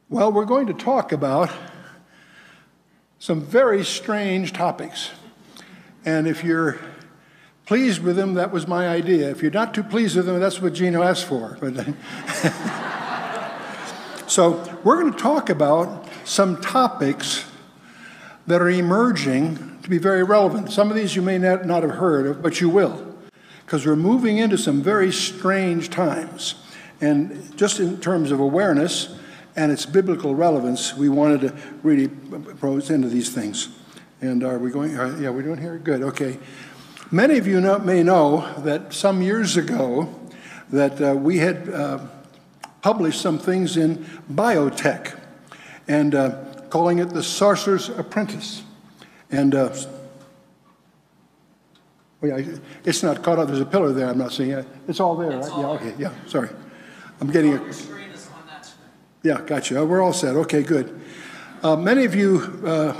Well, we're going to talk about some very strange topics. And if you're pleased with them, that was my idea. If you're not too pleased with them, that's what Gino asked for. But so we're going to talk about some topics that are emerging to be very relevant. Some of these you may not have heard of, but you will, because we're moving into some very strange times. And just in terms of awareness and its biblical relevance, we wanted to really pose into these things. And are we going? Yeah, we're doing here? Good, okay. Many of you may know that some years ago that we had published some things in biotech and calling it the Sorcerer's Apprentice. And it's not caught up. There's a pillar there. I'm not seeing it. It's all there, right? Yeah, okay, yeah, sorry. I'm getting it. Yeah, gotcha. We're all set. Okay, good. Many of you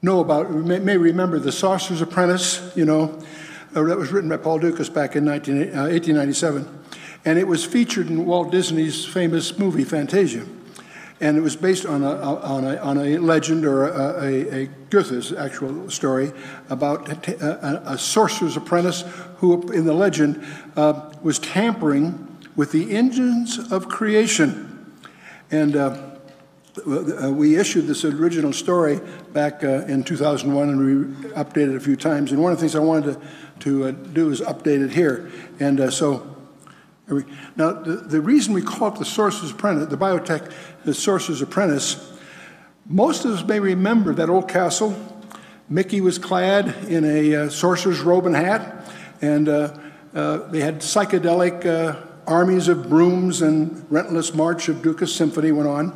know about, may remember The Sorcerer's Apprentice, that was written by Paul Dukas back in 1897. And it was featured in Walt Disney's famous movie, Fantasia. And it was based on a legend or a Goethe's actual story about a sorcerer's apprentice who, in the legend, was tampering with the engines of creation. And we issued this original story back in 2001, and we updated it a few times. And one of the things I wanted to do is update it here. And now, the reason we call it the Sorcerer's Apprentice, the biotech, the Sorcerer's Apprentice, most of us may remember that old castle. Mickey was clad in a sorcerer's robe and hat, and they had psychedelic armies of brooms, and Relentless March of Dukas Symphony went on.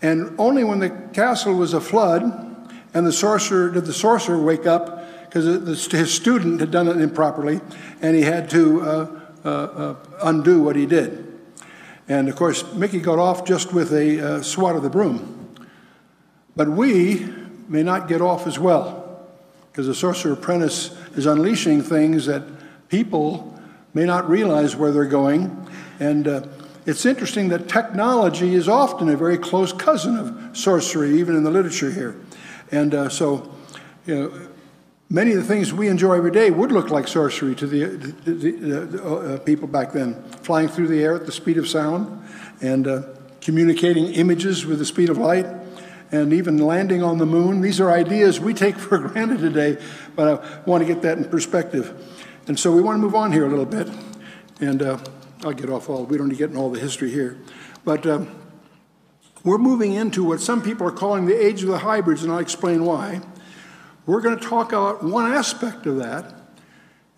And only when the castle was aflood and the sorcerer wake up, because his student had done it improperly, and he had to undo what he did. And of course, Mickey got off just with a swat of the broom. But we may not get off as well, because the Sorcerer's Apprentice is unleashing things that people may not realize where they're going. And it's interesting that technology is often a very close cousin of sorcery, even in the literature here. And so, many of the things we enjoy every day would look like sorcery to the people back then. Flying through the air at the speed of sound, and communicating images with the speed of light, and even landing on the moon. These are ideas we take for granted today, but I want to get that in perspective. And so we want to move on here a little bit. And I'll get off we don't need to get in all the history here. But we're moving into what some people are calling the age of the hybrids, and I'll explain why. We're going to talk about one aspect of that,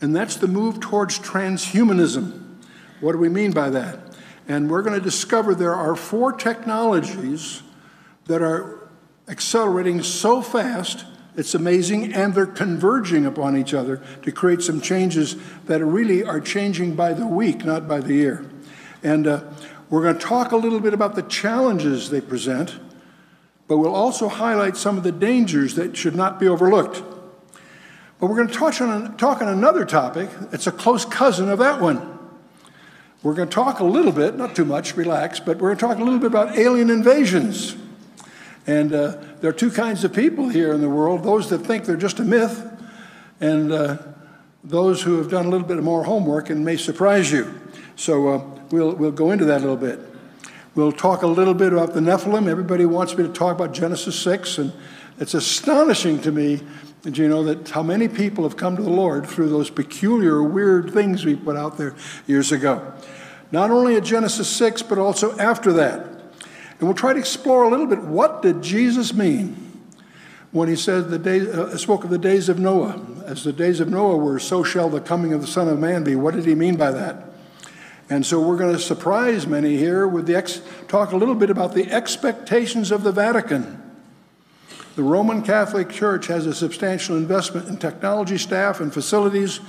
and that's the move towards transhumanism. What do we mean by that? And we're going to discover there are 4 technologies that are accelerating so fast, it's amazing, and they're converging upon each other to create some changes that really are changing by the week, not by the year. And we're going to talk a little bit about the challenges they present, but we'll also highlight some of the dangers that should not be overlooked. But we're going to talk on another topic. It's a close cousin of that one. We're going to talk a little bit, not too much, relax, but we're going to talk a little bit about alien invasions. And there are 2 kinds of people here in the world, those that think they're just a myth, and those who have done a little bit more homework and may surprise you. So we'll go into that a little bit. We'll talk a little bit about the Nephilim. Everybody wants me to talk about Genesis 6, and it's astonishing to me, that how many people have come to the Lord through those peculiar, weird things we put out there years ago. Not only at Genesis 6, but also after that. And we'll try to explore a little bit, what did Jesus mean when he said spoke of the days of Noah? As the days of Noah were, so shall the coming of the Son of Man be. What did he mean by that? And so we're going to surprise many here with talk a little bit about the expectations of the Vatican. The Roman Catholic Church has a substantial investment in technology, staff, and facilities,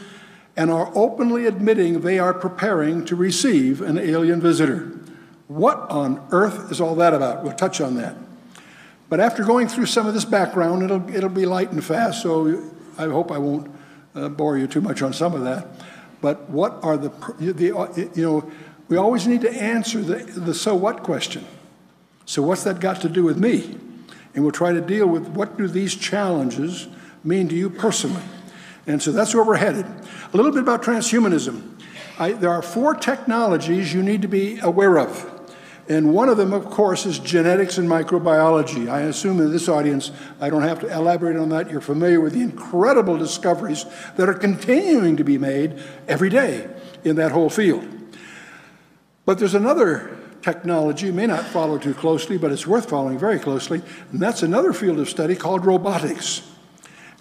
and are openly admitting they are preparing to receive an alien visitor. What on earth is all that about? We'll touch on that. But after going through some of this background, it'll be light and fast, so I hope I won't bore you too much on some of that. But what are we always need to answer the so what question. So what's that got to do with me? And we'll try to deal with what do these challenges mean to you personally. And so that's where we're headed. A little bit about transhumanism. There are 4 technologies you need to be aware of. And one of them, of course, is genetics and microbiology. I assume in this audience, I don't have to elaborate on that. You're familiar with the incredible discoveries that are continuing to be made every day in that whole field. But there's another technology, you may not follow too closely, but it's worth following very closely, and that's another field of study called robotics.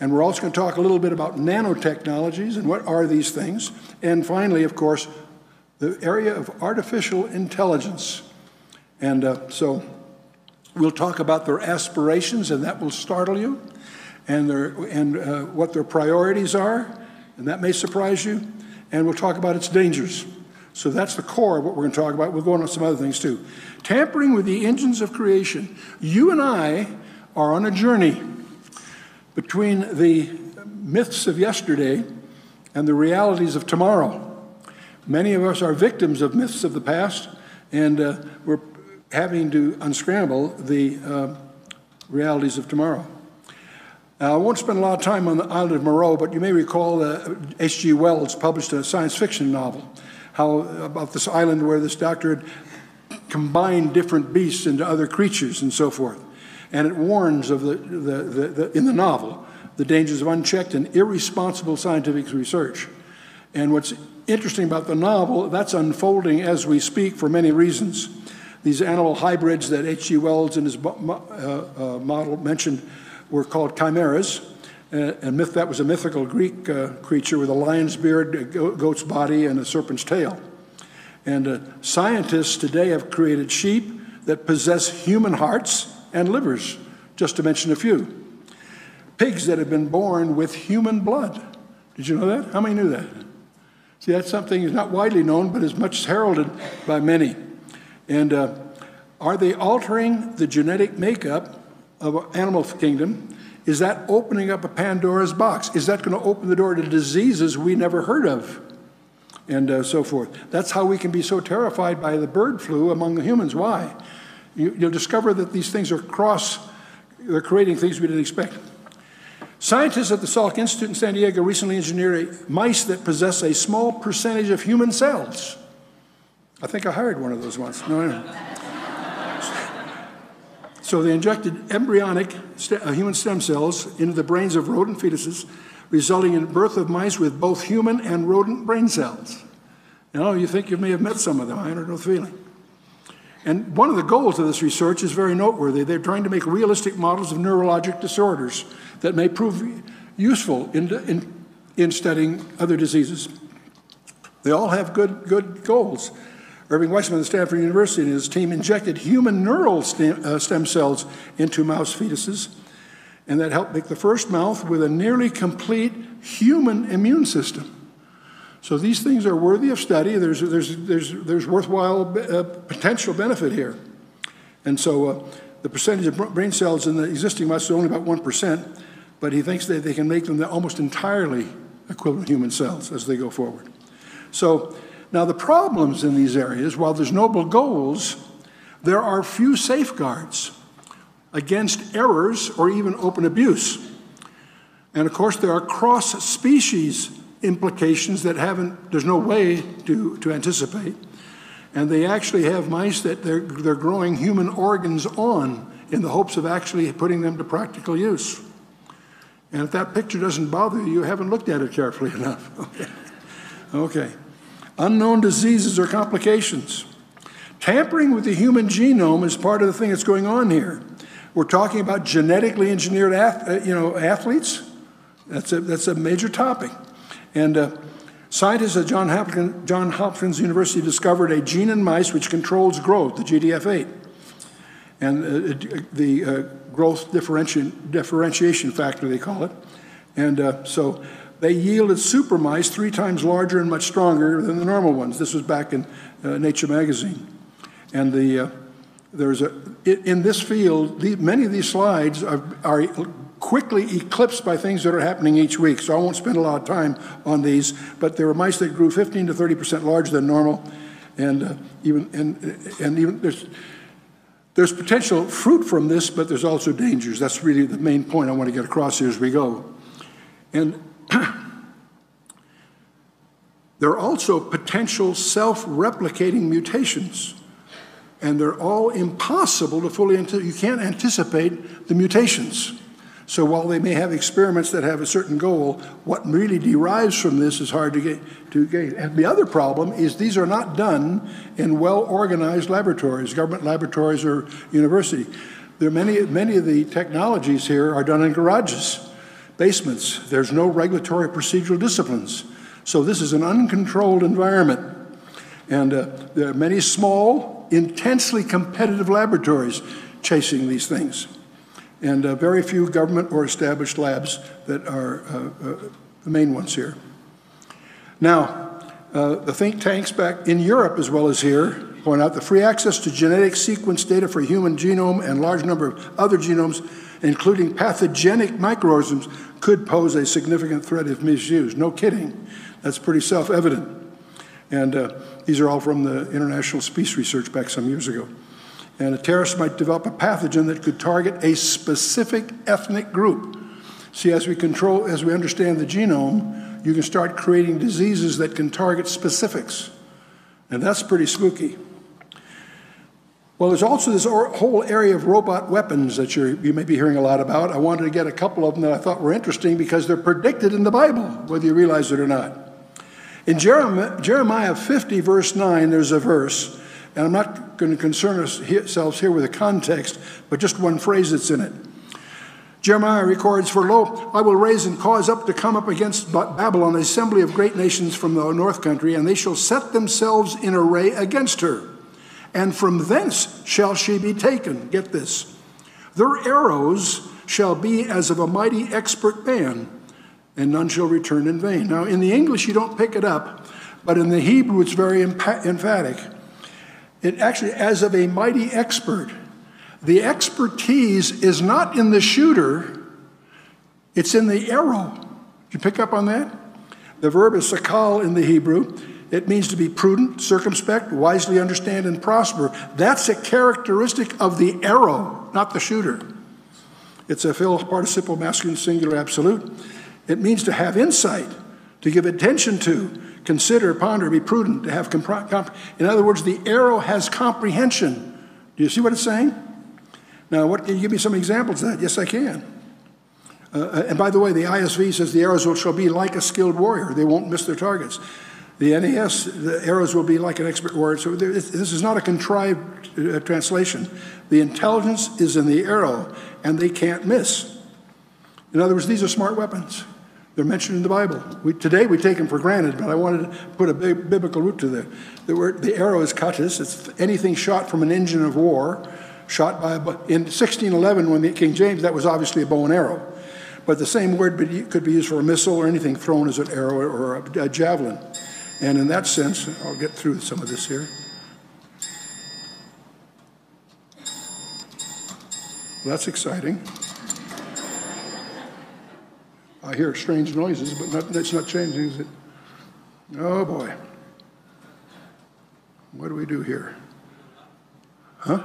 And we're also going to talk a little bit about nanotechnologies and what are these things. And finally, of course, the area of artificial intelligence. And so we'll talk about their aspirations, and that will startle you, and what their priorities are, and that may surprise you. And we'll talk about its dangers. So that's the core of what we're going to talk about. We'll go on to some other things too. Tampering with the engines of creation. You and I are on a journey between the myths of yesterday and the realities of tomorrow. Many of us are victims of myths of the past, and we're having to unscramble the realities of tomorrow. I won't spend a lot of time on the island of Moreau, but you may recall H.G. Wells published a science fiction novel about this island where this doctor had combined different beasts into other creatures and so forth. And it warns of in the novel, the dangers of unchecked and irresponsible scientific research. And what's interesting about the novel, that's unfolding as we speak for many reasons. These animal hybrids that H.G. Wells in his model mentioned were called chimeras. That was a mythical Greek creature with a lion's beard, a goat's body, and a serpent's tail. And scientists today have created sheep that possess human hearts and livers, just to mention a few. Pigs that have been born with human blood. Did you know that? How many knew that? See, that's something that's not widely known, but is much heralded by many. And are they altering the genetic makeup of animal kingdom? Is that opening up a Pandora's box? Is that going to open the door to diseases we never heard of? And so forth. That's how we can be so terrified by the bird flu among the humans. Why? You'll discover that these things are they're creating things we didn't expect. Scientists at the Salk Institute in San Diego recently engineered mice that possess a small percentage of human cells. I think I hired one of those once. No, I don't. So they injected embryonic human stem cells into the brains of rodent fetuses, resulting in birth of mice with both human and rodent brain cells. You think you may have met some of them. I don't know the feeling. And one of the goals of this research is very noteworthy. They're trying to make realistic models of neurologic disorders that may prove useful in studying other diseases. They all have good goals. Irving Weissman of Stanford University and his team injected human neural stem cells into mouse fetuses, and that helped make the first mouse with a nearly complete human immune system. So these things are worthy of study. There's worthwhile potential benefit here. And so the percentage of brain cells in the existing mice is only about 1%, but he thinks that they can make them almost entirely equivalent human cells as they go forward. So now the problems in these areas, while there's noble goals, there are few safeguards against errors or even open abuse. And of course there are cross-species implications that there's no way to anticipate. And they actually have mice that they're growing human organs on in the hopes of actually putting them to practical use. And if that picture doesn't bother you, you haven't looked at it carefully enough. Okay. Unknown diseases or complications. Tampering with the human genome is part of the thing that's going on here. We're talking about genetically engineered athletes. That's a major topic. And scientists at Johns Hopkins University discovered a gene in mice which controls growth, the GDF8, and the growth differentiation factor, they call it. And so they yielded super mice 3 times larger and much stronger than the normal ones. This was back in Nature magazine. And in this field, many of these slides are quickly eclipsed by things that are happening each week. So I won't spend a lot of time on these, but there were mice that grew 15 to 30% larger than normal. And even There's potential fruit from this, but there's also dangers. That's really the main point I want to get across here as we go. And there are also potential self-replicating mutations, and they're all impossible to fully you can't anticipate the mutations. So while they may have experiments that have a certain goal, what really derives from this is hard to gauge. And the other problem is these are not done in well-organized laboratories, government laboratories or university. There are many of the technologies here are done in garages, basements. There's no regulatory procedural disciplines. So this is an uncontrolled environment. And there are many small, intensely competitive laboratories chasing these things. And very few government or established labs that are the main ones here. Now, the think tanks back in Europe as well as here point out the free access to genetic sequence data for human genome and large number of other genomes, including pathogenic microorganisms, could pose a significant threat if misused. No kidding. That's pretty self-evident. And these are all from the International Peace Research back some years ago. And a terrorist might develop a pathogen that could target a specific ethnic group. See, as we understand the genome, you can start creating diseases that can target specifics. And that's pretty spooky. Well, there's also this whole area of robot weapons that you may be hearing a lot about. I wanted to get a couple of them that I thought were interesting because they're predicted in the Bible, whether you realize it or not. In Jeremiah 50, verse 9, there's a verse, and I'm not going to concern ourselves here with the context, but just one phrase that's in it. Jeremiah records, "For lo, I will raise and cause up to come up against Babylon an assembly of great nations from the north country, and they shall set themselves in array against her. And from thence shall she be taken." Get this. "Their arrows shall be as of a mighty expert man, and none shall return in vain." Now, in the English, you don't pick it up, but in the Hebrew, it's very emphatic. It actually, as of a mighty expert. The expertise is not in the shooter, it's in the arrow. Did you pick up on that? The verb is sakal in the Hebrew. It means to be prudent, circumspect, wisely understand, and prosper. That's a characteristic of the arrow, not the shooter. It's a participle masculine singular absolute. It means to have insight, to give attention to, consider, ponder, be prudent, to have in other words, the arrow has comprehension. Do you see what it's saying? Now, can you give me some examples of that? Yes, I can. And by the way, the ISV says the arrows shall be like a skilled warrior. They won't miss their targets. The NAS, the arrows will be like an expert warrior. So this is not a contrived translation. The intelligence is in the arrow, and they can't miss. In other words, these are smart weapons. They're mentioned in the Bible. Today we take them for granted, but I wanted to put a biblical root to the word. The arrow is katis. It's anything shot from an engine of war, shot by in 1611 when the King James, that was obviously a bow and arrow. But the same word could be used for a missile or anything thrown as an arrow or a javelin. And in that sense, I'll get through some of this here. Well, that's exciting. I hear strange noises, but it's not changing, is it? Oh, boy. What do we do here? Huh?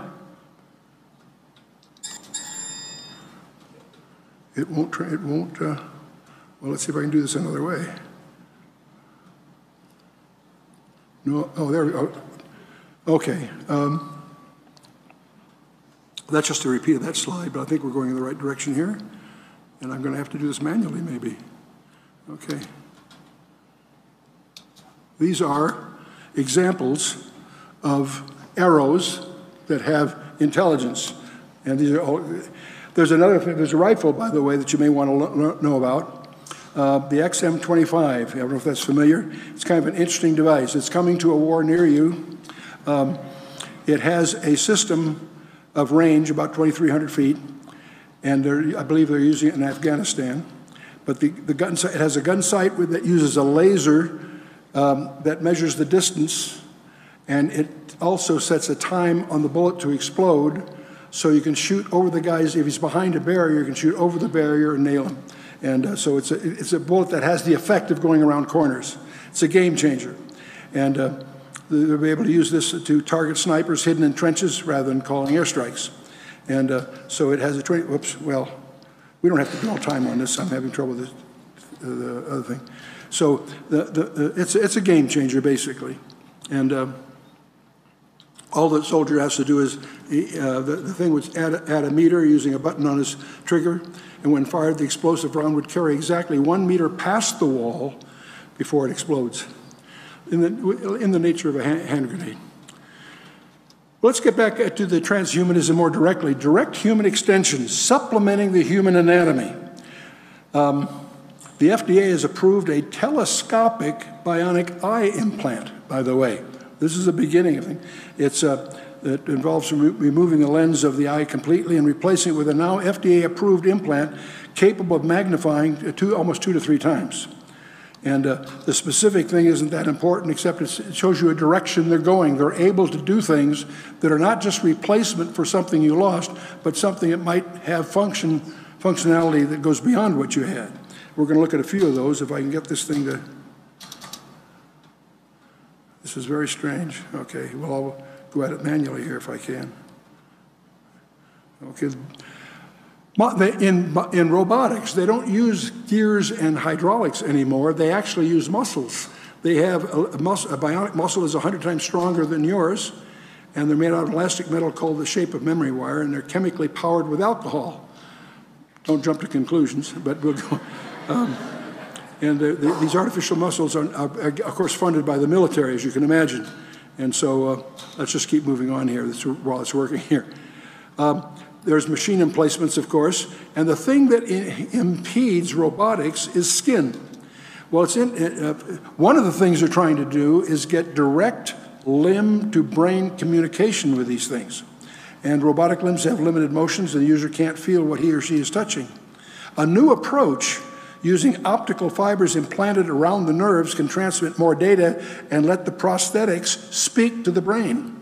It won't, well, let's see if I can do this another way. No, oh, there we go. Okay. That's just a repeat of that slide, but I think we're going in the right direction here. And I'm going to have to do this manually, maybe. Okay. These are examples of arrows that have intelligence. And these are all, there's a rifle, by the way, that you may want to know about. The XM25, I don't know if that's familiar. It's kind of an interesting device. It's coming to a war near you. It has a system of range, about 2,300 feet. And I believe they're using it in Afghanistan. But it has a gun sight that uses a laser that measures the distance, and it also sets a time on the bullet to explode, so you can shoot over the guys. If he's behind a barrier, you can shoot over the barrier and nail him. And so it's a bullet that has the effect of going around corners. It's a game changer. And they'll be able to use this to target snipers hidden in trenches rather than calling airstrikes. And so it has a whoops, well, we don't have to dwell time on this. I'm having trouble with the other thing. So it's a game changer, basically. And all the soldier has to do is, the thing would add a meter using a button on his trigger, and when fired, the explosive round would carry exactly 1 meter past the wall before it explodes, in the nature of a hand grenade. Let's get back to the transhumanism more directly. Direct human extensions, supplementing the human anatomy. The FDA has approved a telescopic bionic eye implant, by the way. This is the beginning of it. It involves removing the lens of the eye completely and replacing it with a now FDA-approved implant capable of magnifying almost 2 to 3 times. And the specific thing isn't that important, except it shows you a direction they're going. They're able to do things that are not just replacement for something you lost, but something that might have functionality that goes beyond what you had. We're going to look at a few of those if I can get this thing to... This is very strange. Okay, well, I'll go at it manually here if I can. Okay. In robotics, they don't use gears and hydraulics anymore. They actually use muscles. They have a bionic muscle is 100 times stronger than yours, and they're made out of elastic metal called the shape of memory wire, and they're chemically powered with alcohol. Don't jump to conclusions, but we'll go. These artificial muscles are, of course, funded by the military, as you can imagine. And so let's just keep moving on here while it's working here. There's machine emplacements, of course, and the thing that impedes robotics is skin. Well, one of the things they're trying to do is get direct limb-to-brain communication with these things. And robotic limbs have limited motions, and the user can't feel what he or she is touching. A new approach using optical fibers implanted around the nerves can transmit more data and let the prosthetics speak to the brain.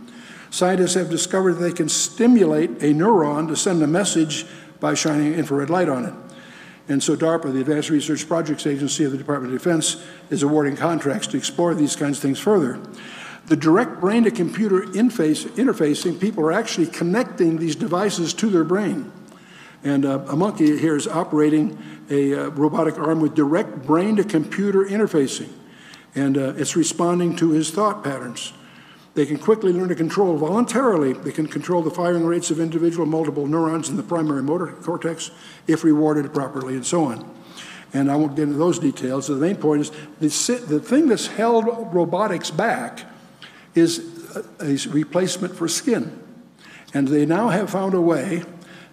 Scientists have discovered that they can stimulate a neuron to send a message by shining infrared light on it. And so DARPA, the Advanced Research Projects Agency of the Department of Defense, is awarding contracts to explore these kinds of things further. The direct brain-to-computer interfacing, people are actually connecting these devices to their brain. And a monkey here is operating a robotic arm with direct brain-to-computer interfacing. And it's responding to his thought patterns. They can quickly learn to control voluntarily. They can control the firing rates of individual multiple neurons in the primary motor cortex if rewarded properly, and so on. And I won't get into those details. So the main point is the thing that's held robotics back is a replacement for skin. And they now have found a way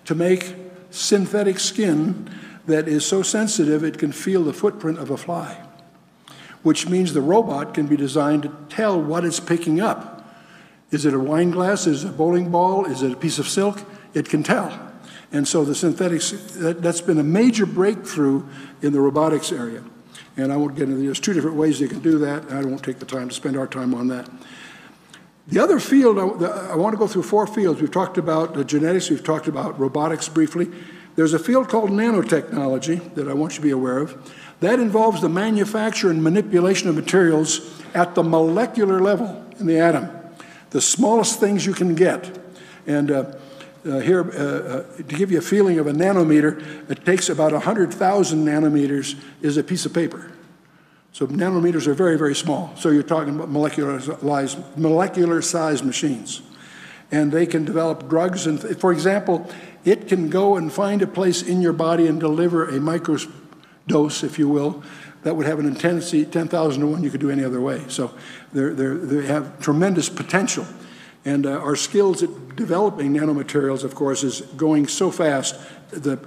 to make synthetic skin that is so sensitive it can feel the footprint of a fly, which means the robot can be designed to tell what it's picking up. Is it a wine glass? Is it a bowling ball? Is it a piece of silk? It can tell. And so the synthetics, that's been a major breakthrough in the robotics area. And I won't get into, there's 2 different ways they can do that, and I won't take the time to spend our time on that. The other field, I want to go through 4 fields. We've talked about genetics, we've talked about robotics briefly. There's a field called nanotechnology that I want you to be aware of. That involves the manufacture and manipulation of materials at the molecular level in the atom, the smallest things you can get. And here, to give you a feeling of a nanometer, it takes about 100,000 nanometers is a piece of paper. So nanometers are very, very small. So you're talking about molecular-sized machines. And they can develop drugs. And for example, it can go and find a place in your body and deliver a microdose, if you will, that would have an intensity 10,000 to 1 you could do any other way. So they have tremendous potential. And our skills at developing nanomaterials, of course, is going so fast that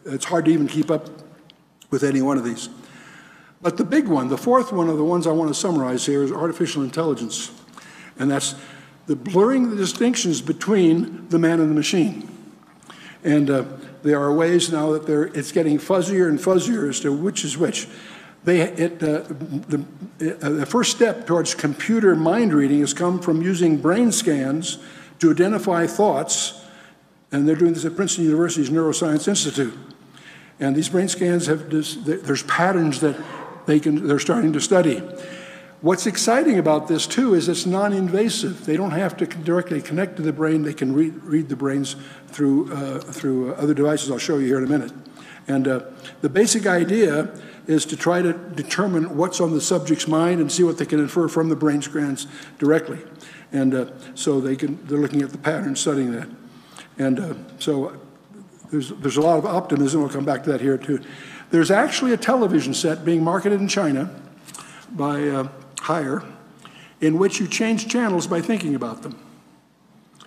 it's hard to even keep up with any one of these. But the big one, the 4th one of the ones I want to summarize here is artificial intelligence. And that's the blurring the distinctions between the man and the machine. And there are ways now that it's getting fuzzier and fuzzier as to which is which. The first step towards computer mind reading has come from using brain scans to identify thoughts, and they're doing this at Princeton University's Neuroscience Institute. And these brain scans there's patterns that they're starting to study. what's exciting about this, too, is it's non-invasive. They don't have to directly connect to the brain. They can read the brains through other devices I'll show you here in a minute. And the basic idea is to try to determine what's on the subject's mind and see what they can infer from the brain scans directly. And so they're looking at the pattern, studying that. And so there's a lot of optimism. We'll come back to that here, too. There's actually a television set being marketed in China by Haier, in which you change channels by thinking about them.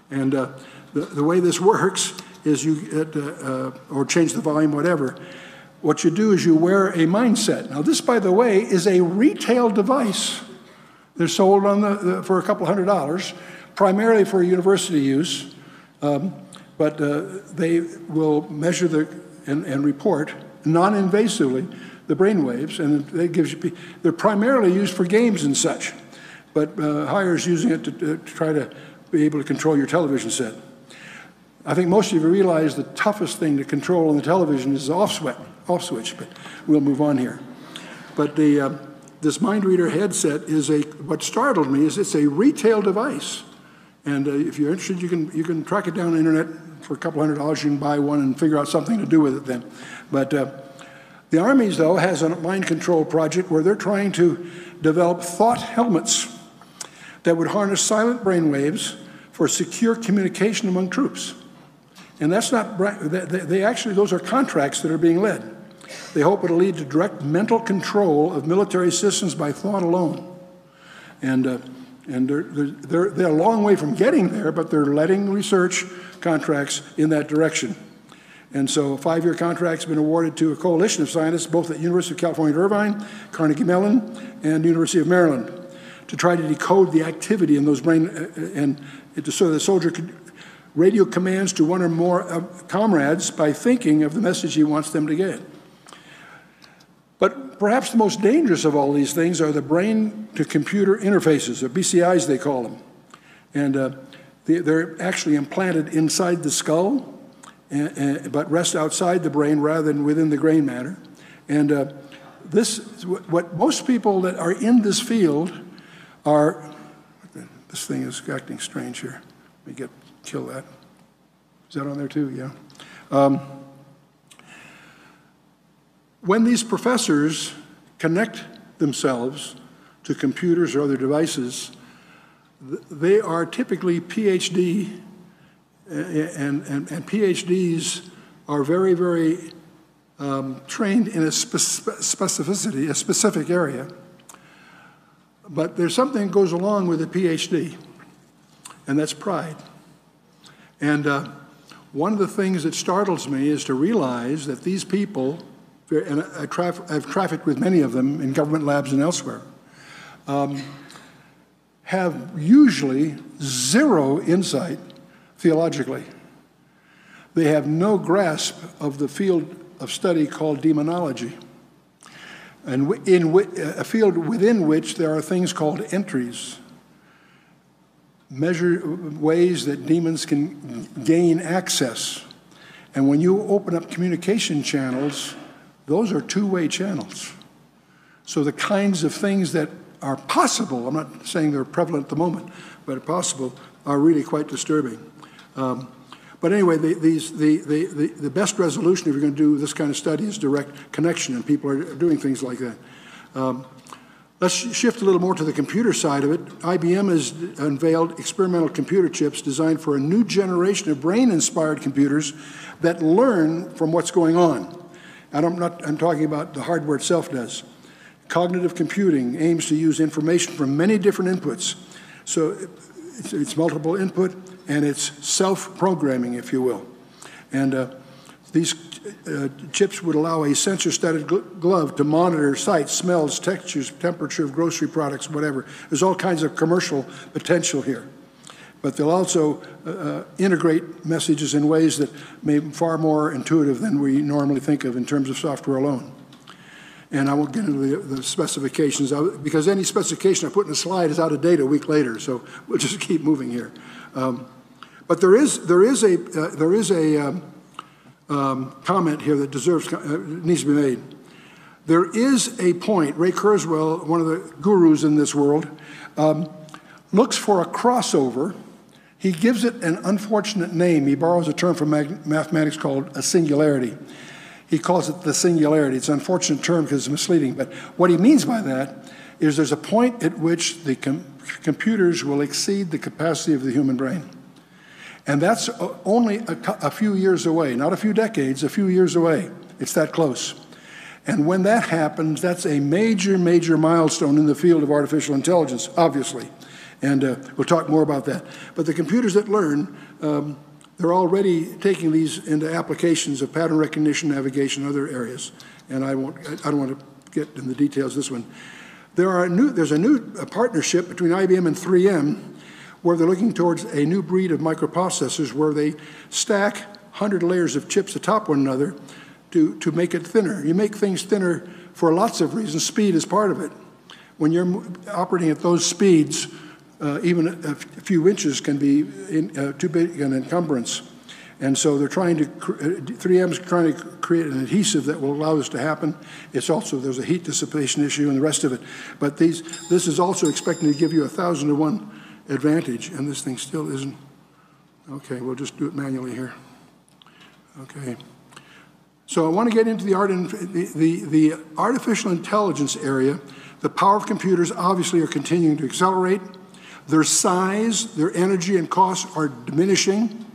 And the way this works is or change the volume, whatever. What you do is you wear a mindset. Now, this, by the way, is a retail device. They're sold on for a couple $100, primarily for university use. But they will measure and report non-invasively the brain waves, and they're primarily used for games and such. But Haier's using it to try to be able to control your television set. I think most of you realize the toughest thing to control on the television is the off switch, but we'll move on here. But this MindReader headset what startled me is it's a retail device. And if you're interested, you can track it down on the internet for a couple $100. You can buy one and figure out something to do with it then. But the Army's, though, has a mind control project where they're trying to develop thought helmets that would harness silent brain waves for secure communication among troops. And that's not, those are contracts that are being led. They hope it'll lead to direct mental control of military systems by thought alone. And they're a long way from getting there, but they're letting research contracts in that direction. And so a 5-year contract's been awarded to a coalition of scientists, both at University of California at Irvine, Carnegie Mellon, and University of Maryland, to try to decode the activity in those so the soldier could radio commands to one or more comrades by thinking of the message he wants them to get. But perhaps the most dangerous of all these things are the brain-to-computer interfaces, or BCIs they call them. And they're actually implanted inside the skull, but rest outside the brain rather than within the brain matter. And what most people that are in this field are, this thing is acting strange here. Let me kill that. Is that on there too? Yeah. When these professors connect themselves to computers or other devices, they are typically PhD, and PhDs are very, very trained in a specificity, a specific area. But there's something that goes along with a PhD, and that's pride. And one of the things that startles me is to realize that these people, and I've trafficked with many of them in government labs and elsewhere, have usually zero insight theologically. They have no grasp of the field of study called demonology, and a field within which there are things called entries, ways that demons can gain access. And when you open up communication channels, those are two-way channels. So the kinds of things that are possible, I'm not saying they're prevalent at the moment, but are possible, are really quite disturbing. But anyway, the best resolution if you're going to do this kind of study is direct connection, and people are doing things like that. Let's shift a little more to the computer side of it. IBM has unveiled experimental computer chips designed for a new generation of brain-inspired computers that learn from what's going on. And I'm talking about the hardware itself does. Cognitive computing aims to use information from many different inputs. So it's multiple input, and it's self-programming, if you will. And these chips would allow a sensor-studded glove to monitor sights, smells, textures, temperature of grocery products, whatever. There's all kinds of commercial potential here. But they'll also integrate messages in ways that may be far more intuitive than we normally think of in terms of software alone. And I won't get into the specifications, because any specification I put in a slide is out of date a week later, so we'll just keep moving here. But there is a comment here that needs to be made. There is a point, Ray Kurzweil, one of the gurus in this world, looks for a crossover. He gives it an unfortunate name. He borrows a term from mathematics called a singularity. He calls it the singularity. It's an unfortunate term because it's misleading, but what he means by that is there's a point at which the computers will exceed the capacity of the human brain. And that's only a few years away, not a few decades, a few years away. It's that close. And when that happens, that's a major, major milestone in the field of artificial intelligence, obviously. And we'll talk more about that. But the computers that learn, they're already taking these into applications of pattern recognition, navigation, other areas. And I don't want to get in the details of this one. There's a new partnership between IBM and 3M where they're looking towards a new breed of microprocessors where they stack 100 layers of chips atop one another to make it thinner. You make things thinner for lots of reasons. Speed is part of it. When you're operating at those speeds, even a few inches can be too big an encumbrance. And so they're trying to, 3M's trying to create an adhesive that will allow this to happen. It's also, there's a heat dissipation issue and the rest of it. But this is also expecting to give you 1,000 to 1 advantage, and this thing still isn't. Okay, we'll just do it manually here. Okay. So I want to get into the artificial intelligence area. The power of computers obviously are continuing to accelerate. Their size, their energy and costs are diminishing,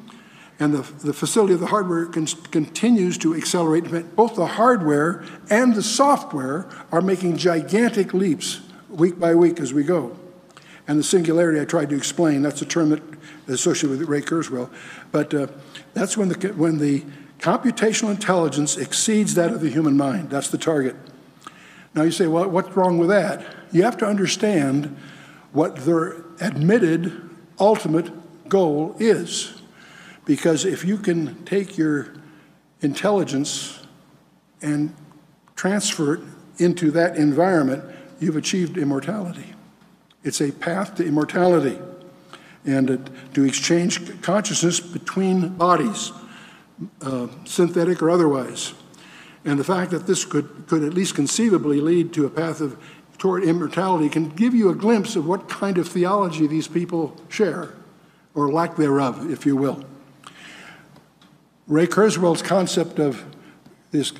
and the facility of the hardware continues to accelerate. Both the hardware and the software are making gigantic leaps week by week as we go. And the singularity I tried to explain, that's a term that is associated with Ray Kurzweil. But that's when the computational intelligence exceeds that of the human mind. That's the target. Now you say, well, what's wrong with that? You have to understand what their admitted ultimate goal is. Because if you can take your intelligence and transfer it into that environment, you've achieved immortality. It's a path to immortality and to exchange consciousness between bodies, synthetic or otherwise. And the fact that this could at least conceivably lead to a path toward immortality can give you a glimpse of what kind of theology these people share, or lack thereof, if you will. Ray Kurzweil's concept of this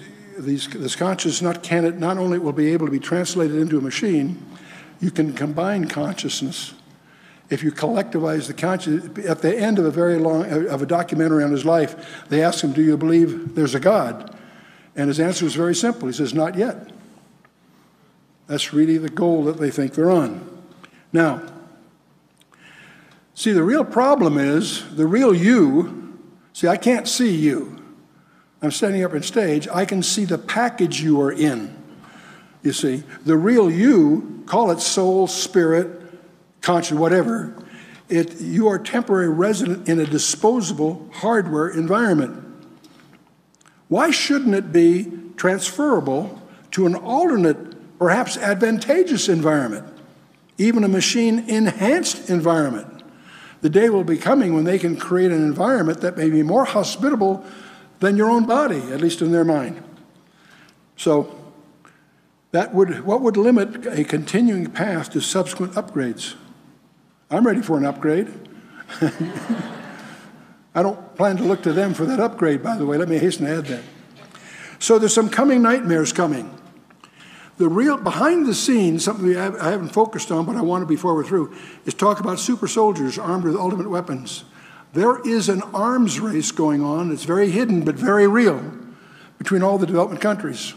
consciousness not only will be able to be translated into a machine, you can combine consciousness. If you collectivize the consciousness, at the end of a documentary on his life, they ask him, do you believe there's a God? And his answer is very simple. He says, not yet. That's really the goal that they think they're on. Now, see, the real problem is, the real you, see, I can't see you. I'm standing up on stage. I can see the package you are in. You see, the real you, call it soul, spirit, conscience, whatever, you are temporary resident in a disposable hardware environment. Why shouldn't it be transferable to an alternate, perhaps advantageous environment, even a machine-enhanced environment? The day will be coming when they can create an environment that may be more hospitable than your own body, at least in their mind. So what would limit a continuing path to subsequent upgrades? I'm ready for an upgrade. I don't plan to look to them for that upgrade, by the way. Let me hasten to add that. So there's some coming nightmares coming. The real, behind the scenes, something I haven't focused on, but I want to before we're through, is talk about super soldiers armed with ultimate weapons. There is an arms race going on. It's very hidden, but very real, between all the development countries.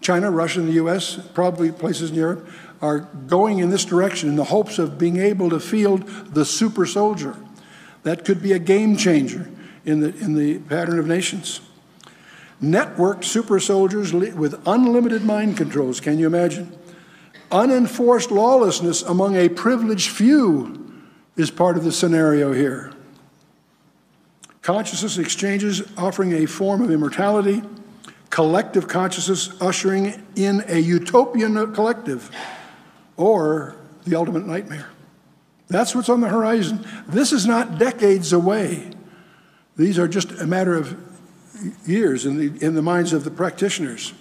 China, Russia, and the US, probably places in Europe, are going in this direction in the hopes of being able to field the super soldier. That could be a game changer in the pattern of nations. Networked super soldiers with unlimited mind controls, can you imagine? Unenforced lawlessness among a privileged few is part of the scenario here. Consciousness exchanges offering a form of immortality, collective consciousness ushering in a utopian collective, or the ultimate nightmare. That's what's on the horizon. This is not decades away. These are just a matter of years in the minds of the practitioners.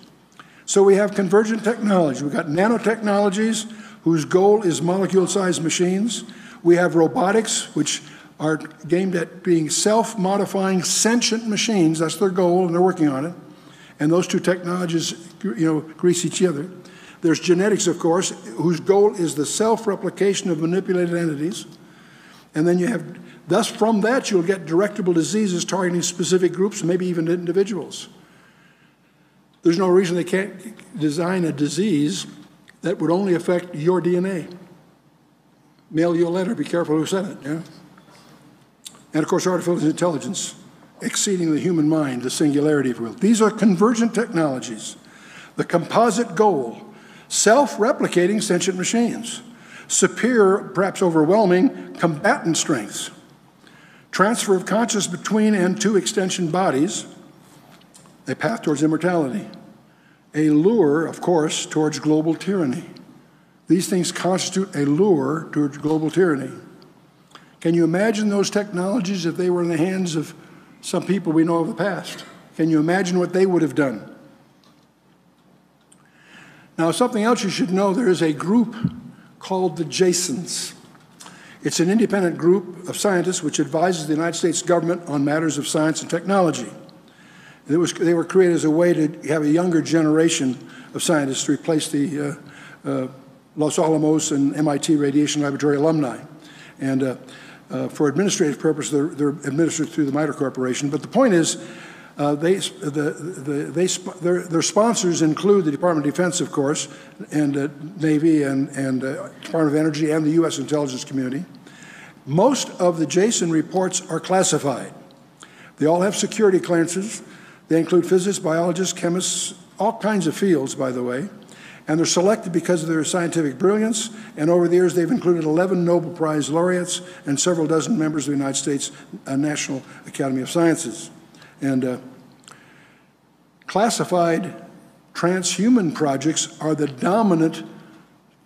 So we have convergent technology. We've got nanotechnologies whose goal is molecule-sized machines. We have robotics, which are aimed at being self-modifying sentient machines. That's their goal, and they're working on it. And those two technologies, grease each other. There's genetics, of course, whose goal is the self-replication of manipulated entities. And then you have, thus from that, you'll get directable diseases targeting specific groups, maybe even individuals. There's no reason they can't design a disease that would only affect your DNA. Mail you a letter, be careful who said it, yeah? And of course, artificial intelligence, exceeding the human mind, the singularity, if you will. These are convergent technologies. The composite goal, self-replicating sentient machines, superior, perhaps overwhelming, combatant strengths, transfer of consciousness between and to extension bodies, a path towards immortality, a lure, of course, towards global tyranny. These things constitute a lure towards global tyranny. Can you imagine those technologies if they were in the hands of some people we know of the past? Can you imagine what they would have done? Now, something else you should know, there is a group called the Jasons. It's an independent group of scientists which advises the United States government on matters of science and technology. They were created as a way to have a younger generation of scientists to replace the Los Alamos and MIT Radiation Laboratory alumni. And for administrative purposes, they're administered through the MITRE Corporation. But the point is, their sponsors include the Department of Defense, of course, and Navy and Department of Energy and the U.S. intelligence community. Most of the Jason reports are classified. They all have security clearances. They include physicists, biologists, chemists, all kinds of fields, by the way. And they're selected because of their scientific brilliance. And over the years, they've included 11 Nobel Prize laureates and several dozen members of the United States National Academy of Sciences. And classified transhuman projects are the dominant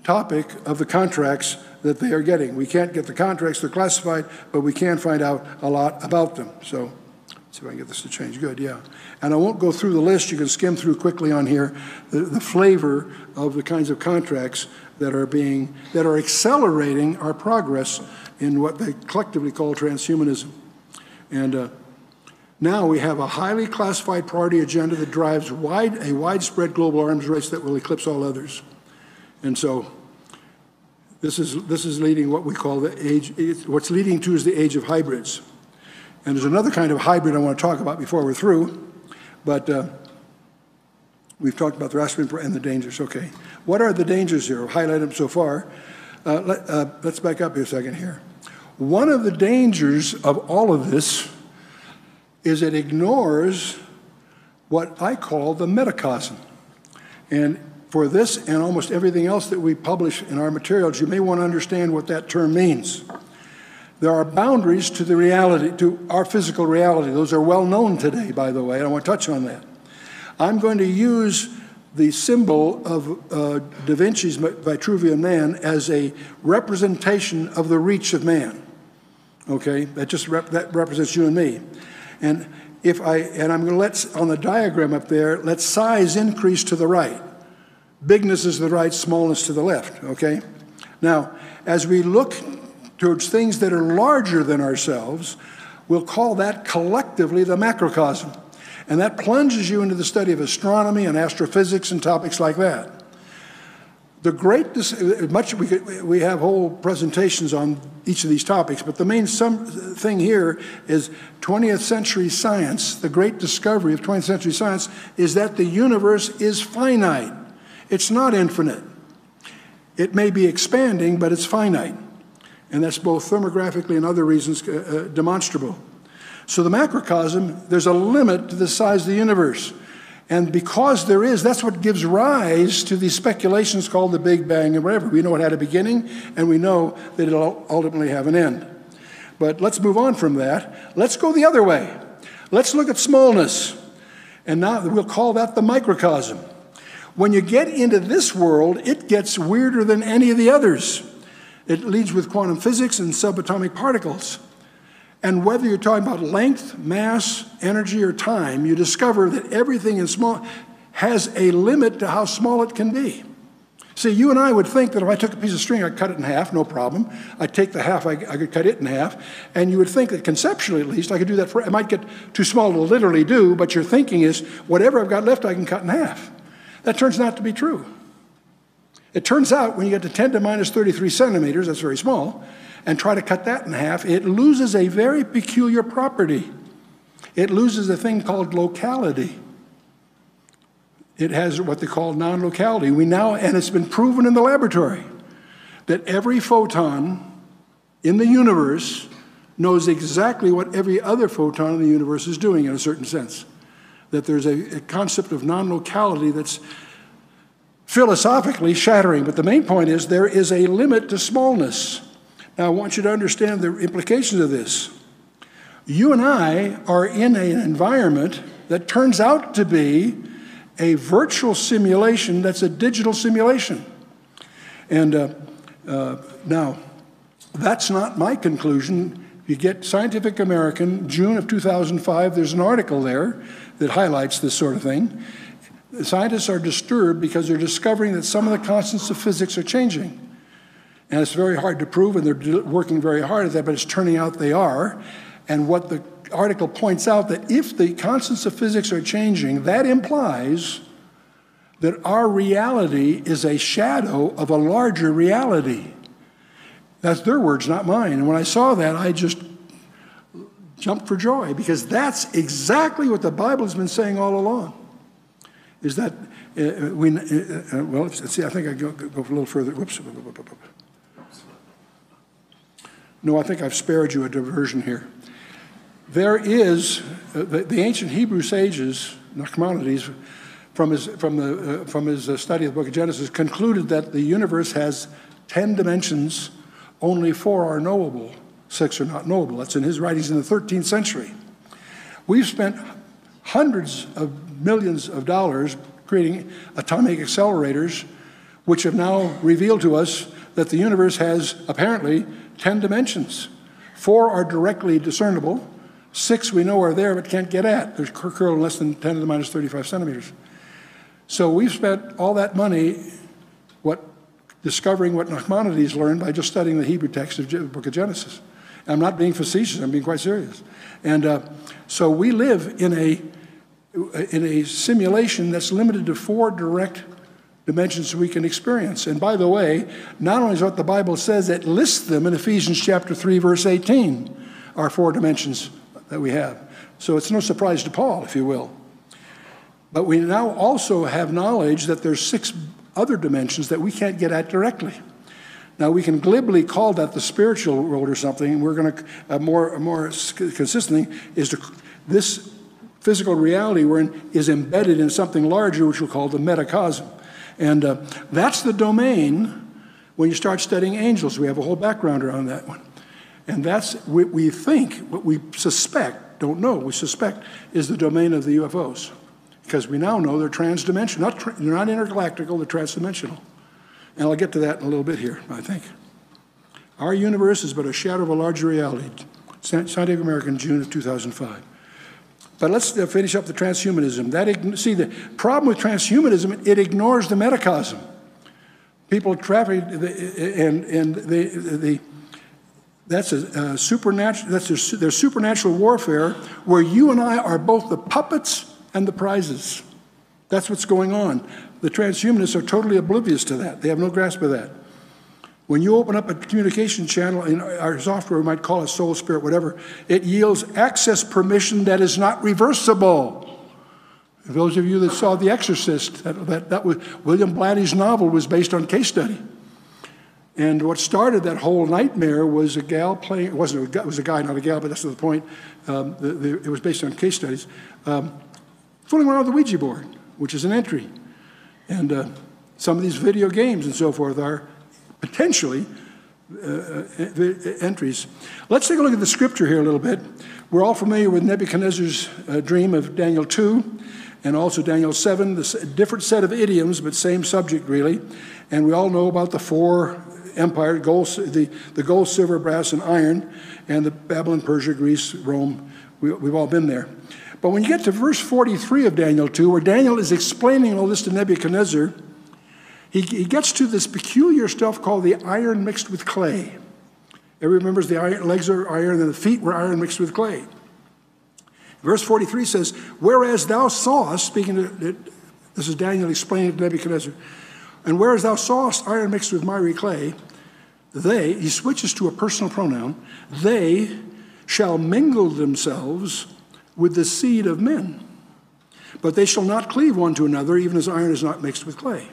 topic of the contracts that they are getting. We can't get the contracts, they're classified, but we can find out a lot about them. So, let's see if I can get this to change. Good, yeah. And I won't go through the list. You can skim through quickly on here the flavor of the kinds of contracts that are accelerating our progress in what they collectively call transhumanism. And now we have a highly classified priority agenda that drives a widespread global arms race that will eclipse all others. And so this is leading what we call the age. What's leading to is the age of hybrids. And there's another kind of hybrid I want to talk about before we're through, but we've talked about the Rasmussen and the dangers. Okay, what are the dangers here? I've highlighted them so far. Let's back up here a second here. One of the dangers of all of this is it ignores what I call the metacosm. And for this and almost everything else that we publish in our materials, you may want to understand what that term means. There are boundaries to the reality, to our physical reality. Those are well known today, by the way, and I want to touch on that. I'm going to use the symbol of Da Vinci's Vitruvian Man as a representation of the reach of man. Okay, that represents you and me. And I'm going to let, on the diagram up there, let size increase to the right. Bigness is to the right, smallness to the left, okay? Now, as we look towards things that are larger than ourselves, we'll call that collectively the macrocosm. And that plunges you into the study of astronomy and astrophysics and topics like that. We have whole presentations on each of these topics, but the main thing here is 20th century science. The great discovery of 20th century science is that the universe is finite. It's not infinite. It may be expanding, but it's finite. And that's both thermographically and other reasons demonstrable. So the macrocosm, there's a limit to the size of the universe. And because there is, that's what gives rise to these speculations called the Big Bang and whatever. We know it had a beginning, and we know that it'll ultimately have an end. But let's move on from that. Let's go the other way. Let's look at smallness. And now we'll call that the microcosm. When you get into this world, it gets weirder than any of the others. It leads with quantum physics and subatomic particles. And whether you're talking about length, mass, energy, or time, you discover that everything in small has a limit to how small it can be. See, you and I would think that if I took a piece of string, I'd cut it in half, no problem. I'd take the half, I could cut it in half. And you would think that conceptually, at least, I could do that. It might get too small to literally do, but your thinking is, whatever I've got left, I can cut in half. That turns out to be true. It turns out when you get to 10 to minus 33 centimeters, that's very small, and try to cut that in half, it loses a very peculiar property. It loses a thing called locality. It has what they call non-locality. And it's been proven in the laboratory that every photon in the universe knows exactly what every other photon in the universe is doing in a certain sense. That there's a concept of non-locality that's philosophically shattering. But the main point is there is a limit to smallness. Now, I want you to understand the implications of this. You and I are in an environment that turns out to be a virtual simulation that's a digital simulation. And now, that's not my conclusion. You get Scientific American, June of 2005, there's an article there that highlights this sort of thing. The scientists are disturbed because they're discovering that some of the constants of physics are changing. And it's very hard to prove, and they're working very hard at that, but it's turning out they are. And what the article points out, that if the constants of physics are changing, that implies that our reality is a shadow of a larger reality. That's their words, not mine. And when I saw that, I just jumped for joy, because that's exactly what the Bible has been saying all along. Is that, well, let's see, I think I go a little further. Whoops. No, I think I've spared you a diversion here. There is, the ancient Hebrew sages, Nachmanides, from his study of the book of Genesis, concluded that the universe has 10 dimensions, only 4 are knowable, 6 are not knowable. That's in his writings in the 13th century. We've spent hundreds of millions of dollars creating atomic accelerators, which have now revealed to us that the universe has apparently 10 dimensions. 4 are directly discernible. 6 we know are there but can't get at. They're curled less than 10 to the minus 35 centimeters. So we've spent all that money discovering what Nachmanides learned by just studying the Hebrew text of the book of Genesis. I'm not being facetious, I'm being quite serious. And so we live in a simulation that's limited to 4 direct dimensions we can experience. And by the way, not only is what the Bible says, it lists them in Ephesians chapter 3, verse 18, our 4 dimensions that we have. So it's no surprise to Paul, if you will. But we now also have knowledge that there's 6 other dimensions that we can't get at directly. Now, we can glibly call that the spiritual world or something. We're going to, more consistent thing is this physical reality we're in is embedded in something larger, which we'll call the metacosm. And that's the domain when you start studying angels. We have a whole background around that one. And that's what we think, what we suspect, don't know, we suspect is the domain of the UFOs. Because we now know they're transdimensional. They're not intergalactical, they're transdimensional. And I'll get to that in a little bit here, I think. Our universe is but a shadow of a larger reality. Scientific American, June of 2005. But let's finish up the transhumanism. See, the problem with transhumanism, it ignores the metacosm. People traffic, that's a supernatural. There's supernatural warfare where you and I are both the puppets and the prizes. That's what's going on. The transhumanists are totally oblivious to that. They have no grasp of that. When you open up a communication channel, in our software, we might call it soul, spirit, whatever, it yields access permission that is not reversible. Those of you that saw The Exorcist, that was William Blatty's novel was based on case study. And what started that whole nightmare was a gal playing, it was a guy, not a gal, but that's not the point. It was based on case studies. Fooling around with the Ouija board, which is an entry. And some of these video games and so forth are potentially entries. Let's take a look at the scripture here a little bit. We're all familiar with Nebuchadnezzar's dream of Daniel 2 and also Daniel 7, the different set of idioms, but same subject really. And we all know about the 4 empires, the gold, silver, brass, and iron, and the Babylon, Persia, Greece, Rome. We've all been there. But when you get to verse 43 of Daniel 2, where Daniel is explaining all this to Nebuchadnezzar, he gets to this peculiar stuff called the iron mixed with clay. Everyone remembers the iron, legs are iron and the feet were iron mixed with clay. Verse 43 says, whereas thou sawest, this is Daniel explaining to Nebuchadnezzar, and whereas thou sawest iron mixed with miry clay, he switches to a personal pronoun, they shall mingle themselves with the seed of men, but they shall not cleave one to another, even as iron is not mixed with clay.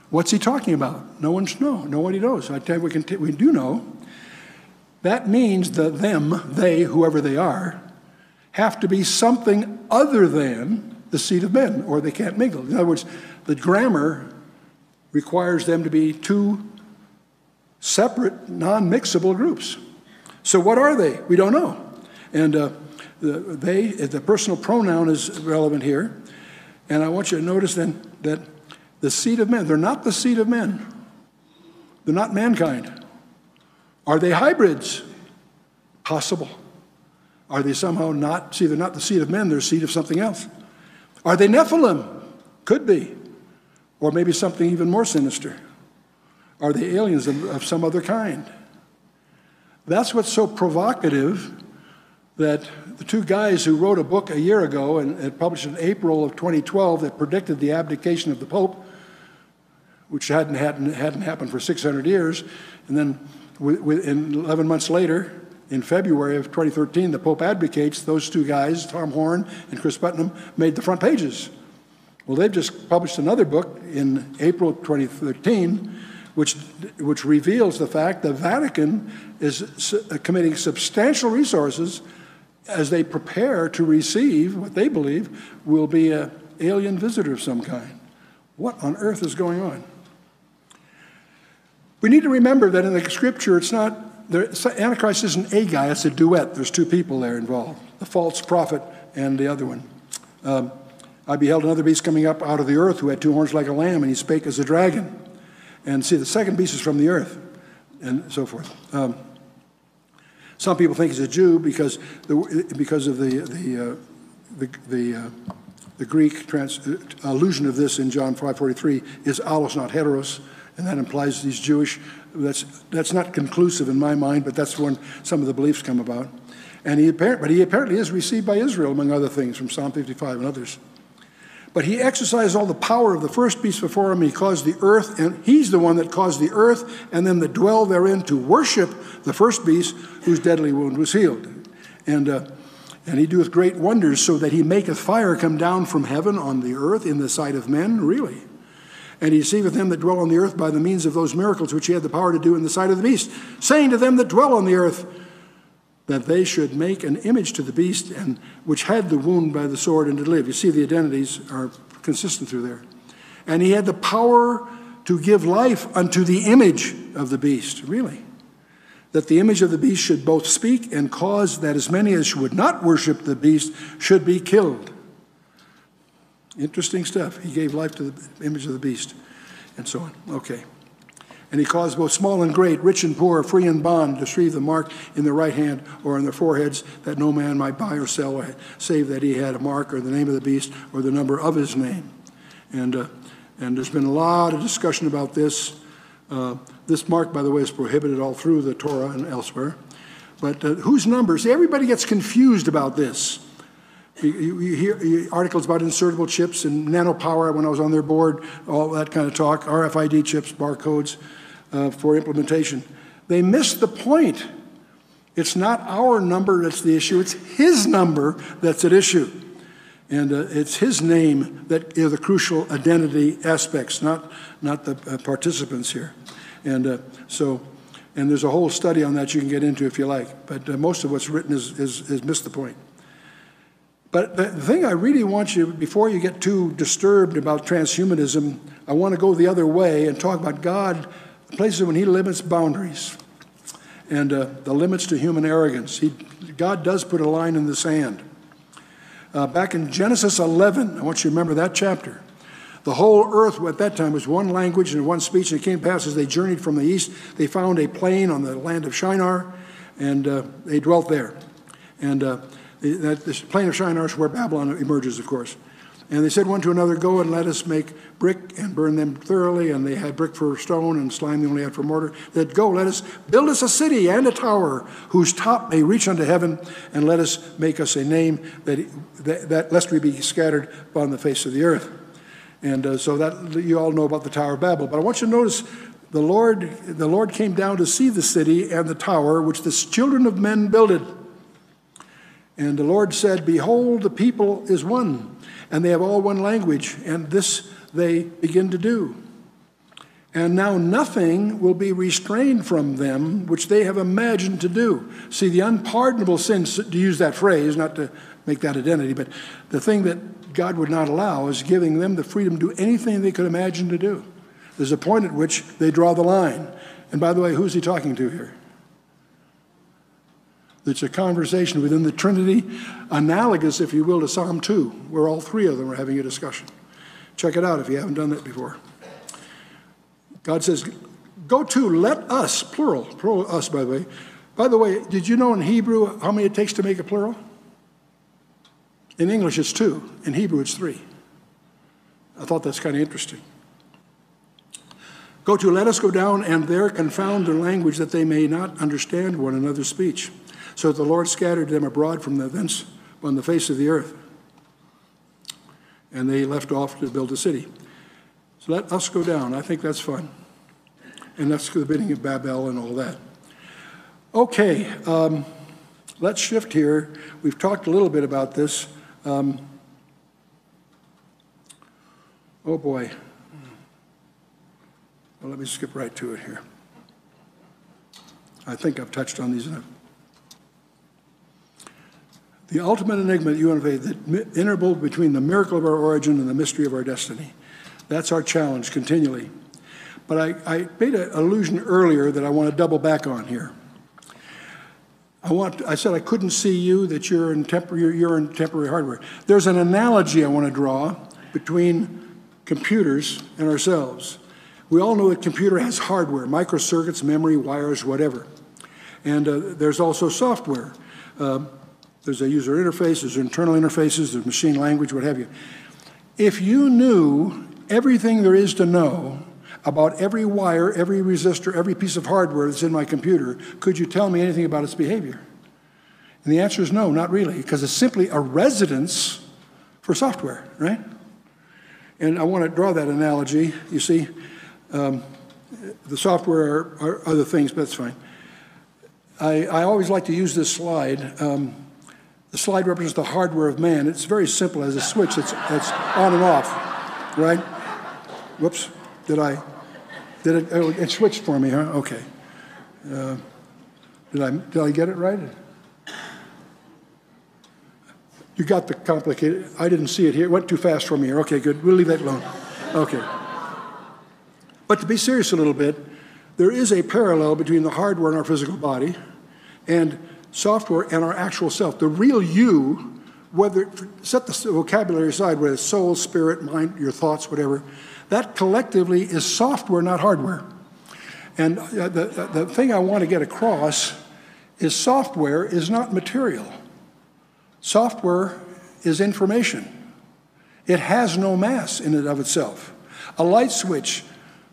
What's he talking about? Nobody knows. I tell you, we do know. That means that they, whoever they are, have to be something other than the seed of men, or they can't mingle. In other words, the grammar requires them to be two separate, non-mixable groups. So what are they? We don't know. And the personal pronoun is relevant here. And I want you to notice then that the seed of men, they're not the seed of men. They're not mankind. Are they hybrids? Possible. Are they somehow not, they're not the seed of men, they're seed of something else. Are they Nephilim? Could be. Or maybe something even more sinister. Are they aliens of some other kind? That's what's so provocative, that the two guys who wrote a book a year ago and published in April of 2012 that predicted the abdication of the Pope, which hadn't happened for 600 years, and then 11 months later, in February of 2013, the Pope abdicates. Those two guys, Tom Horn and Chris Putnam, made the front pages. Well, they've just published another book in April 2013, which reveals the fact the Vatican is committing substantial resources as they prepare to receive what they believe will be an alien visitor of some kind. What on earth is going on? We need to remember that in the scripture, Antichrist isn't a guy, it's a duet. There's two people there involved, the false prophet and the other one. I beheld another beast coming up out of the earth who had two horns like a lamb, and he spake as a dragon. And see, the second beast is from the earth, and so forth. Some people think he's a Jew because of the Greek allusion of this in John 5:43 is allos, not heteros, and that implies he's Jewish. That's not conclusive in my mind, but that's when some of the beliefs come about. And he apparently is received by Israel, among other things, from Psalm 55 and others. But he exercised all the power of the first beast before him. He caused the earth, and he's the one that caused the earth and them that dwell therein to worship the first beast, whose deadly wound was healed. And he doeth great wonders, so that he maketh fire come down from heaven on the earth in the sight of men, really. And he deceiveth them that dwell on the earth by the means of those miracles which he had the power to do in the sight of the beast, saying to them that dwell on the earth, that they should make an image to the beast, and which had the wound by the sword and did live. You see, the identities are consistent through there. And he had the power to give life unto the image of the beast, really. That the image of the beast should both speak and cause that as many as would not worship the beast should be killed. Interesting stuff. He gave life to the image of the beast, and so on. Okay. And he caused both small and great, rich and poor, free and bond, to receive the mark in their right hand or on their foreheads, that no man might buy or sell, save that he had a mark or the name of the beast or the number of his name. And there's been a lot of discussion about this. This mark, by the way, is prohibited all through the Torah and elsewhere. But whose number? See, everybody gets confused about this. You hear articles about insertable chips and nanopower when I was on their board, all that kind of talk, RFID chips, barcodes for implementation. They miss the point. It's not our number that's the issue, it's his number that's at issue. And it's his name that are the crucial identity aspects, not the participants here. And and there's a whole study on that you can get into if you like. But most of what's written is missed the point. But the thing I really want you, before you get too disturbed about transhumanism, I want to go the other way and talk about God, places when he limits boundaries and the limits to human arrogance. God does put a line in the sand. Back in Genesis 11, I want you to remember that chapter. The whole earth at that time was one language and one speech, and it came to pass as they journeyed from the east, they found a plain on the land of Shinar, and they dwelt there. And This plain of Shinar is where Babylon emerges, of course. And they said one to another, go and let us make brick and burn them thoroughly. And they had brick for stone and slime they only had for mortar. They said, go, let us build us a city and a tower whose top may reach unto heaven, and let us make us a name that lest we be scattered upon the face of the earth. And so that you all know about the Tower of Babel. But I want you to notice the Lord came down to see the city and the tower which the children of men builded. And the Lord said, behold, the people is one, and they have all one language, and this they begin to do. And now nothing will be restrained from them which they have imagined to do. See, the unpardonable sins, to use that phrase, not to make that identity, but the thing that God would not allow is giving them the freedom to do anything they could imagine to do. There's a point at which they draw the line. And by the way, who's he talking to here? It's a conversation within the Trinity, analogous, if you will, to Psalm 2, where all three of them are having a discussion. Check it out if you haven't done that before. God says, go to, let us, plural us, by the way. By the way, did you know in Hebrew how many it takes to make a plural? In English, it's 2. In Hebrew, it's 3. I thought that's kind of interesting. Go to, let us go down, and there confound their language, that they may not understand one another's speech. So the Lord scattered them abroad from thence on the face of the earth. And they left off to build a city. So let us go down. I think that's fun. And that's the bidding of Babel and all that. Okay, let's shift here. We've talked a little bit about this. Oh boy. Well, let me skip right to it here. I think I've touched on these enough. The ultimate enigma at UNFA, the interval between the miracle of our origin and the mystery of our destiny. That's our challenge continually. But I made an allusion earlier that I want to double back on here. I said I couldn't see you, that you're in temporary hardware. There's an analogy I want to draw between computers and ourselves. We all know that computer has hardware, microcircuits, memory, wires, whatever. And there's also software. There's a user interface, there's internal interfaces, there's machine language, what have you. If you knew everything there is to know about every wire, every resistor, every piece of hardware that's in my computer, could you tell me anything about its behavior? And the answer is no, not really, because it's simply a residence for software, right? And I want to draw that analogy. You see, the software are other things, but that's fine. I always like to use this slide. The slide represents the hardware of man. It's very simple as a switch that's on and off, right? Whoops, it switched for me, huh? Okay. Did I get it right? You got the complicated, I didn't see it here. It went too fast for me here. Okay, good, we'll leave that alone. Okay. But to be serious a little bit, there is a parallel between the hardware in our physical body and software and our actual self. The real you, set the vocabulary aside, whether it's soul, spirit, mind, your thoughts, whatever, that collectively is software, not hardware. And the thing I want to get across is software is not material. Software is information. It has no mass in and of itself. A light switch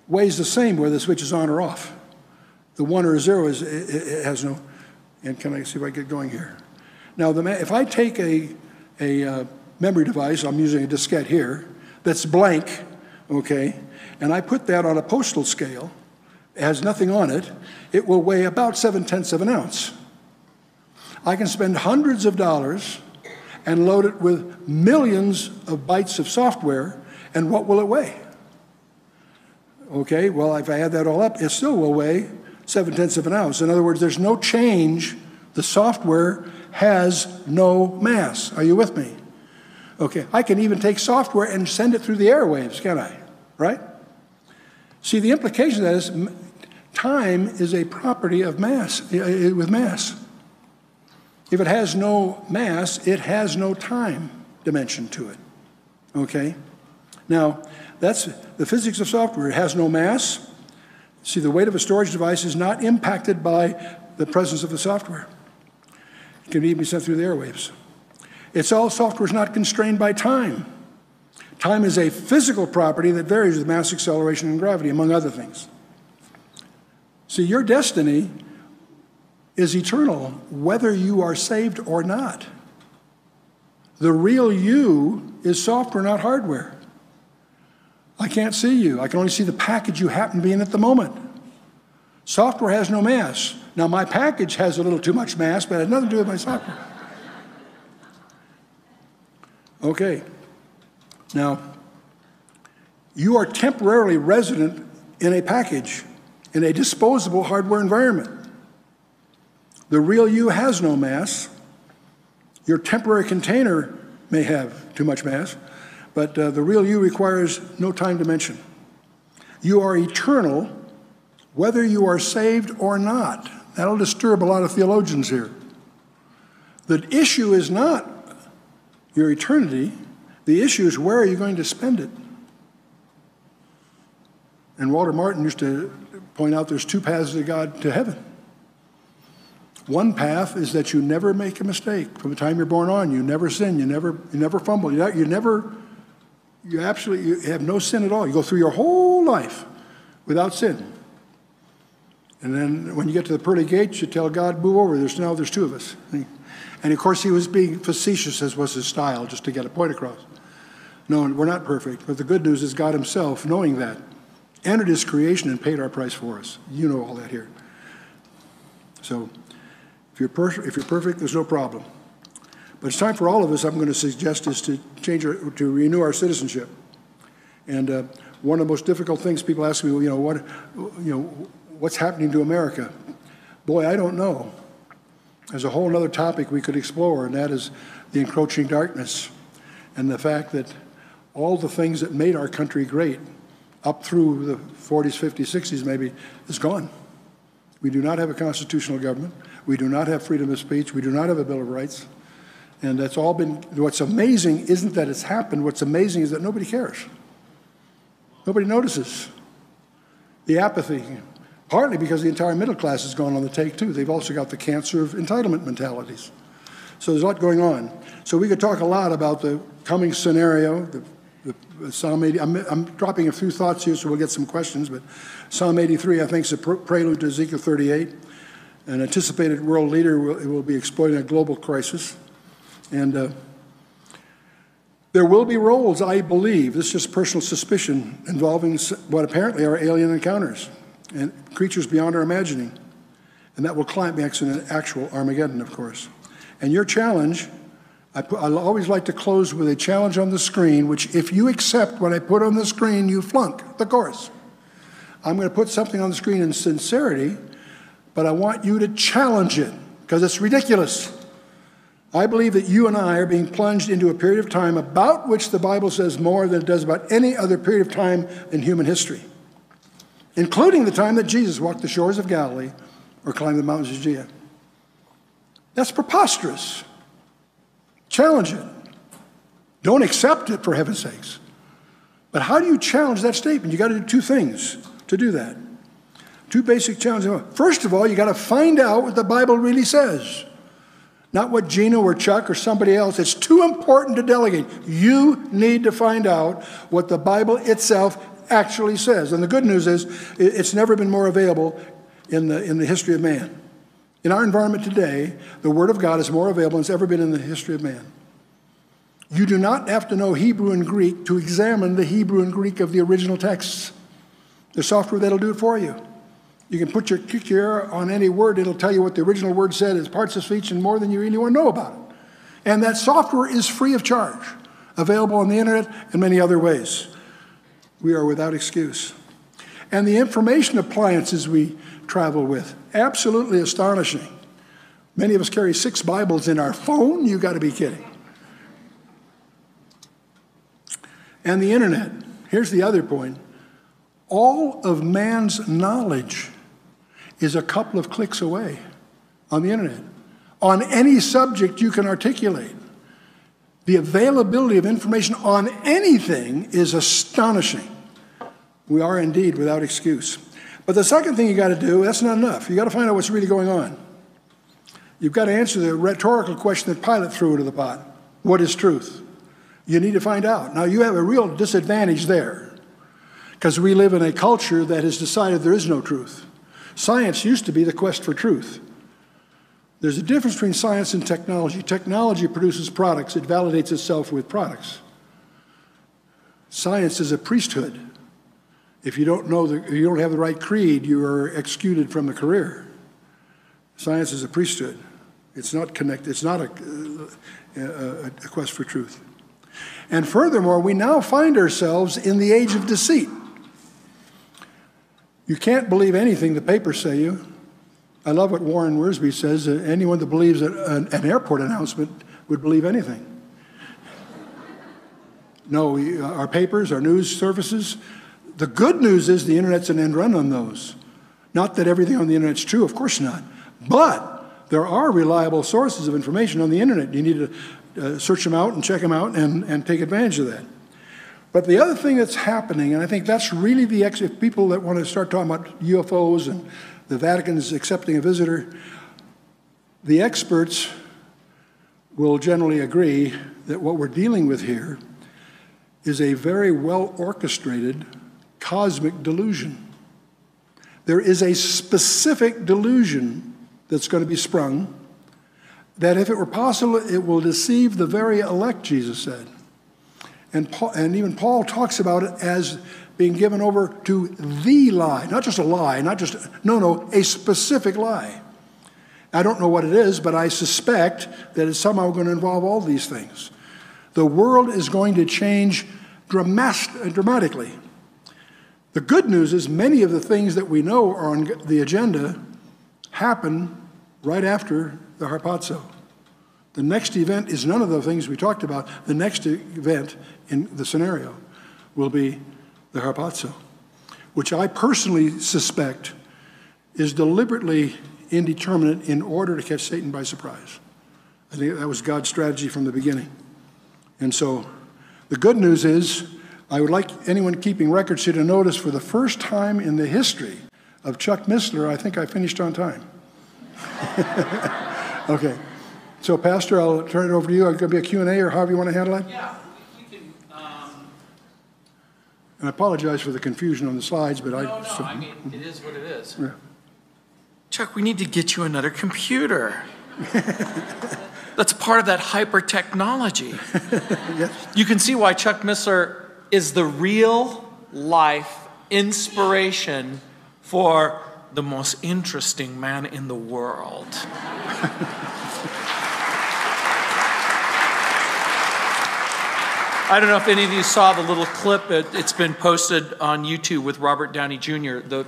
weighs the same whether the switch is on or off. The 1 or 0 it has no. And can I see if I get going here? Now, if I take a memory device, I'm using a diskette here, that's blank, okay, and I put that on a postal scale, it has nothing on it, it will weigh about 7/10 of an ounce. I can spend hundreds of dollars and load it with millions of bytes of software, and what will it weigh? Okay, well, if I add that all up, it still will weigh 7/10 of an ounce. In other words, there's no change. The software has no mass. Are you with me? Okay, I can even take software and send it through the airwaves, can I? Right? See, the implication of that is time is a property of mass, with mass. If it has no mass, it has no time dimension to it. Okay? Now, that's the physics of software. It has no mass. See, the weight of a storage device is not impacted by the presence of the software. It can even be sent through the airwaves. Software is not constrained by time. Time is a physical property that varies with mass acceleration and gravity, among other things. See, your destiny is eternal, whether you are saved or not. The real you is software, not hardware. I can't see you. I can only see the package you happen to be in at the moment. Software has no mass. Now, my package has a little too much mass, but it has nothing to do with my software. Okay. Now, you are temporarily resident in a package, in a disposable hardware environment. The real you has no mass. Your temporary container may have too much mass, but the real you requires no time dimension. You are eternal, whether you are saved or not. That'll disturb a lot of theologians here. The issue is not your eternity. The issue is, where are you going to spend it? And Walter Martin used to point out there's two paths to God to heaven. One path is that you never make a mistake. From the time you're born on, you never sin, you never fumble, you have no sin at all. You go through your whole life without sin. And then when you get to the pearly gates, you tell God, move over, there's two of us. And of course he was being facetious, as was his style, just to get a point across. No, we're not perfect, but the good news is God himself, knowing that, entered his creation and paid our price for us. You know all that here. So if you're perfect, there's no problem. But it's time for all of us, I'm going to suggest, is to renew our citizenship. And one of the most difficult things people ask me, what's happening to America? Boy, I don't know. There's a whole other topic we could explore, and that is the encroaching darkness and the fact that all the things that made our country great up through the 40s, 50s, 60s maybe is gone. We do not have a constitutional government. We do not have freedom of speech. We do not have a Bill of Rights. And that's all been, what's amazing isn't that it's happened. What's amazing is that nobody cares. Nobody notices. The apathy, partly because the entire middle class has gone on the take too. They've also got the cancer of entitlement mentalities. So there's a lot going on. So we could talk a lot about the coming scenario, the Psalm 80. I'm dropping a few thoughts here, so we'll get some questions, but Psalm 83, I think, is a prelude to Ezekiel 38. An anticipated world leader will be exploiting a global crisis. And there will be roles, I believe, this is just personal suspicion, involving what apparently are alien encounters and creatures beyond our imagining. And that will climax in an actual Armageddon, of course. And your challenge, I always like to close with a challenge on the screen, which if you accept what I put on the screen, you flunk the course. I'm going to put something on the screen in sincerity, but I want you to challenge it, because it's ridiculous. I believe that you and I are being plunged into a period of time about which the Bible says more than it does about any other period of time in human history, including the time that Jesus walked the shores of Galilee or climbed the mountains of Judea. That's preposterous. Challenge it. Don't accept it, for heaven's sakes. But how do you challenge that statement? You got to do two things to do that. Two basic challenges. First of all, you got to find out what the Bible really says. Not what Gina or Chuck or somebody else. It's too important to delegate. You need to find out what the Bible itself actually says. And the good news is it's never been more available in the history of man. In our environment today, the Word of God is more available than it's ever been in the history of man. You do not have to know Hebrew and Greek to examine the Hebrew and Greek of the original texts. There's software that'll do it for you. You can put your QQR on any word. It'll tell you what the original word said, its parts of speech, and more than you really want to know about it. And that software is free of charge, available on the internet and many other ways. We are without excuse. And the information appliances we travel with, absolutely astonishing. Many of us carry 6 Bibles in our phone. You got to be kidding. And the internet. Here's the other point. All of man's knowledge is a couple of clicks away on the internet. On any subject you can articulate. The availability of information on anything is astonishing. We are indeed without excuse. But the second thing you got to do, that's not enough. You got to find out what's really going on. You've got to answer the rhetorical question that Pilate threw into the pot. what is truth. You need to find out. Now, you have a real disadvantage there because we live in a culture that has decided there is no truth. Science used to be the quest for truth. There's a difference between science and technology. Technology produces products. It validates itself with products. Science is a priesthood. If you don't know, you don't have the right creed, you are excluded from the career. Science is a priesthood. It's not connected. It's not a quest for truth. And furthermore, we now find ourselves in the age of deceit. You can't believe anything the papers say you. I love what Warren Wiersbe says, that anyone that believes an airport announcement would believe anything. No, our papers, our news services, the good news is the internet's an end run on those. Not that everything on the internet's true, of course not. But there are reliable sources of information on the internet. You need to search them out and check them out and take advantage of that. But the other thing that's happening, and I think that's really if people that want to start talking about UFOs and the Vatican's accepting a visitor, the experts will generally agree that what we're dealing with here is a very well orchestrated cosmic delusion. There is a specific delusion that's going to be sprung that if it were possible, it will deceive the very elect, Jesus said. And even Paul talks about it as being given over to the lie, not just a lie, no, a specific lie. I don't know what it is, but I suspect that it's somehow going to involve all these things. The world is going to change dramatically. The good news is many of the things that we know are on the agenda happen right after the harpazo. The next event is none of the things we talked about. The next event in the scenario will be the harpazo, which I personally suspect is deliberately indeterminate in order to catch Satan by surprise. I think that was God's strategy from the beginning. And so the good news is, I would like anyone keeping records here to notice for the first time in the history of Chuck Missler, I think I finished on time. Okay. So, Pastor, I'll turn it over to you. It's going to be a Q&A or however you want to handle it? Yeah, you can. And I apologize for the confusion on the slides, but I mean, it is what it is. Yeah. Chuck, we need to get you another computer. That's part of that hyper technology. Yes. You can see why Chuck Missler is the real life inspiration for the most interesting man in the world. I don't know if any of you saw the little clip. It's been posted on YouTube with Robert Downey Jr., the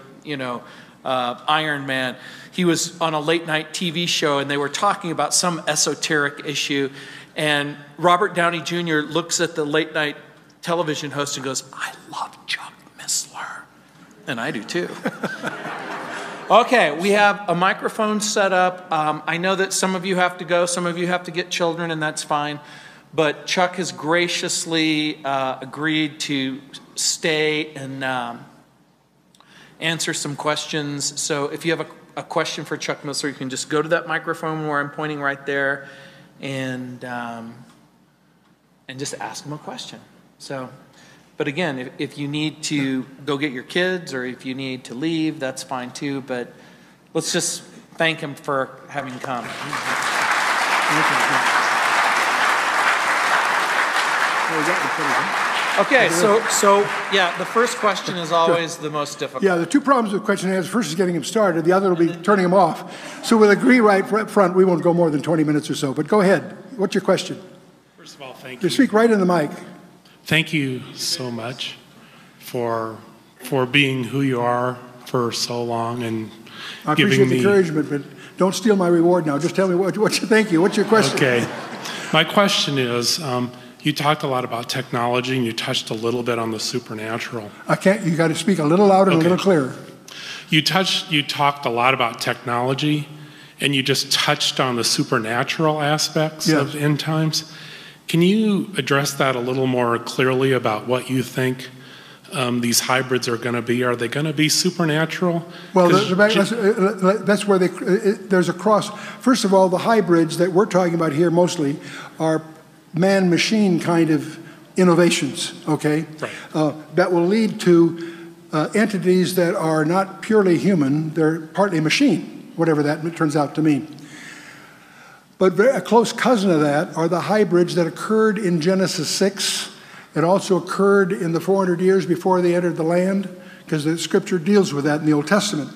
Iron Man. He was on a late night TV show and they were talking about some esoteric issue. And Robert Downey Jr. looks at the late night television host and goes, "I love Chuck Missler." And I do too. Okay, we have a microphone set up. I know that some of you have to go, some of you have to get children, and that's fine. But Chuck has graciously agreed to stay and answer some questions. So if you have a question for Chuck Missler, you can just go to that microphone where I'm pointing right there and just ask him a question. So, but again, if you need to go get your kids or if you need to leave, that's fine too. But let's just thank him for having come. Okay, so yeah, the first question is always the most difficult. Yeah, the two problems with the question is, first is getting him started, the other will be turning him off. So we'll agree right front, we won't go more than 20 minutes or so. But go ahead. What's your question? First of all, thank you. Speak right in the mic. Thank you so much for being who you are for so long and I giving appreciate me the encouragement, but don't steal my reward now. Just tell me thank you. What's your question? Okay. My question is, you talked a lot about technology and you touched a little bit on the supernatural. You got to speak a little louder and a little clearer. You talked a lot about technology and you just touched on the supernatural aspects of end times. Can you address that a little more clearly about what you think these hybrids are going to be? Are they going to be supernatural? Well, that's where there's a cross. First of all, the hybrids that we're talking about here mostly are man-machine kind of innovations, okay? Right. That will lead to entities that are not purely human, they're partly machine, whatever that turns out to mean. But a close cousin of that are the hybrids that occurred in Genesis 6. It also occurred in the 400 years before they entered the land, because the scripture deals with that in the Old Testament.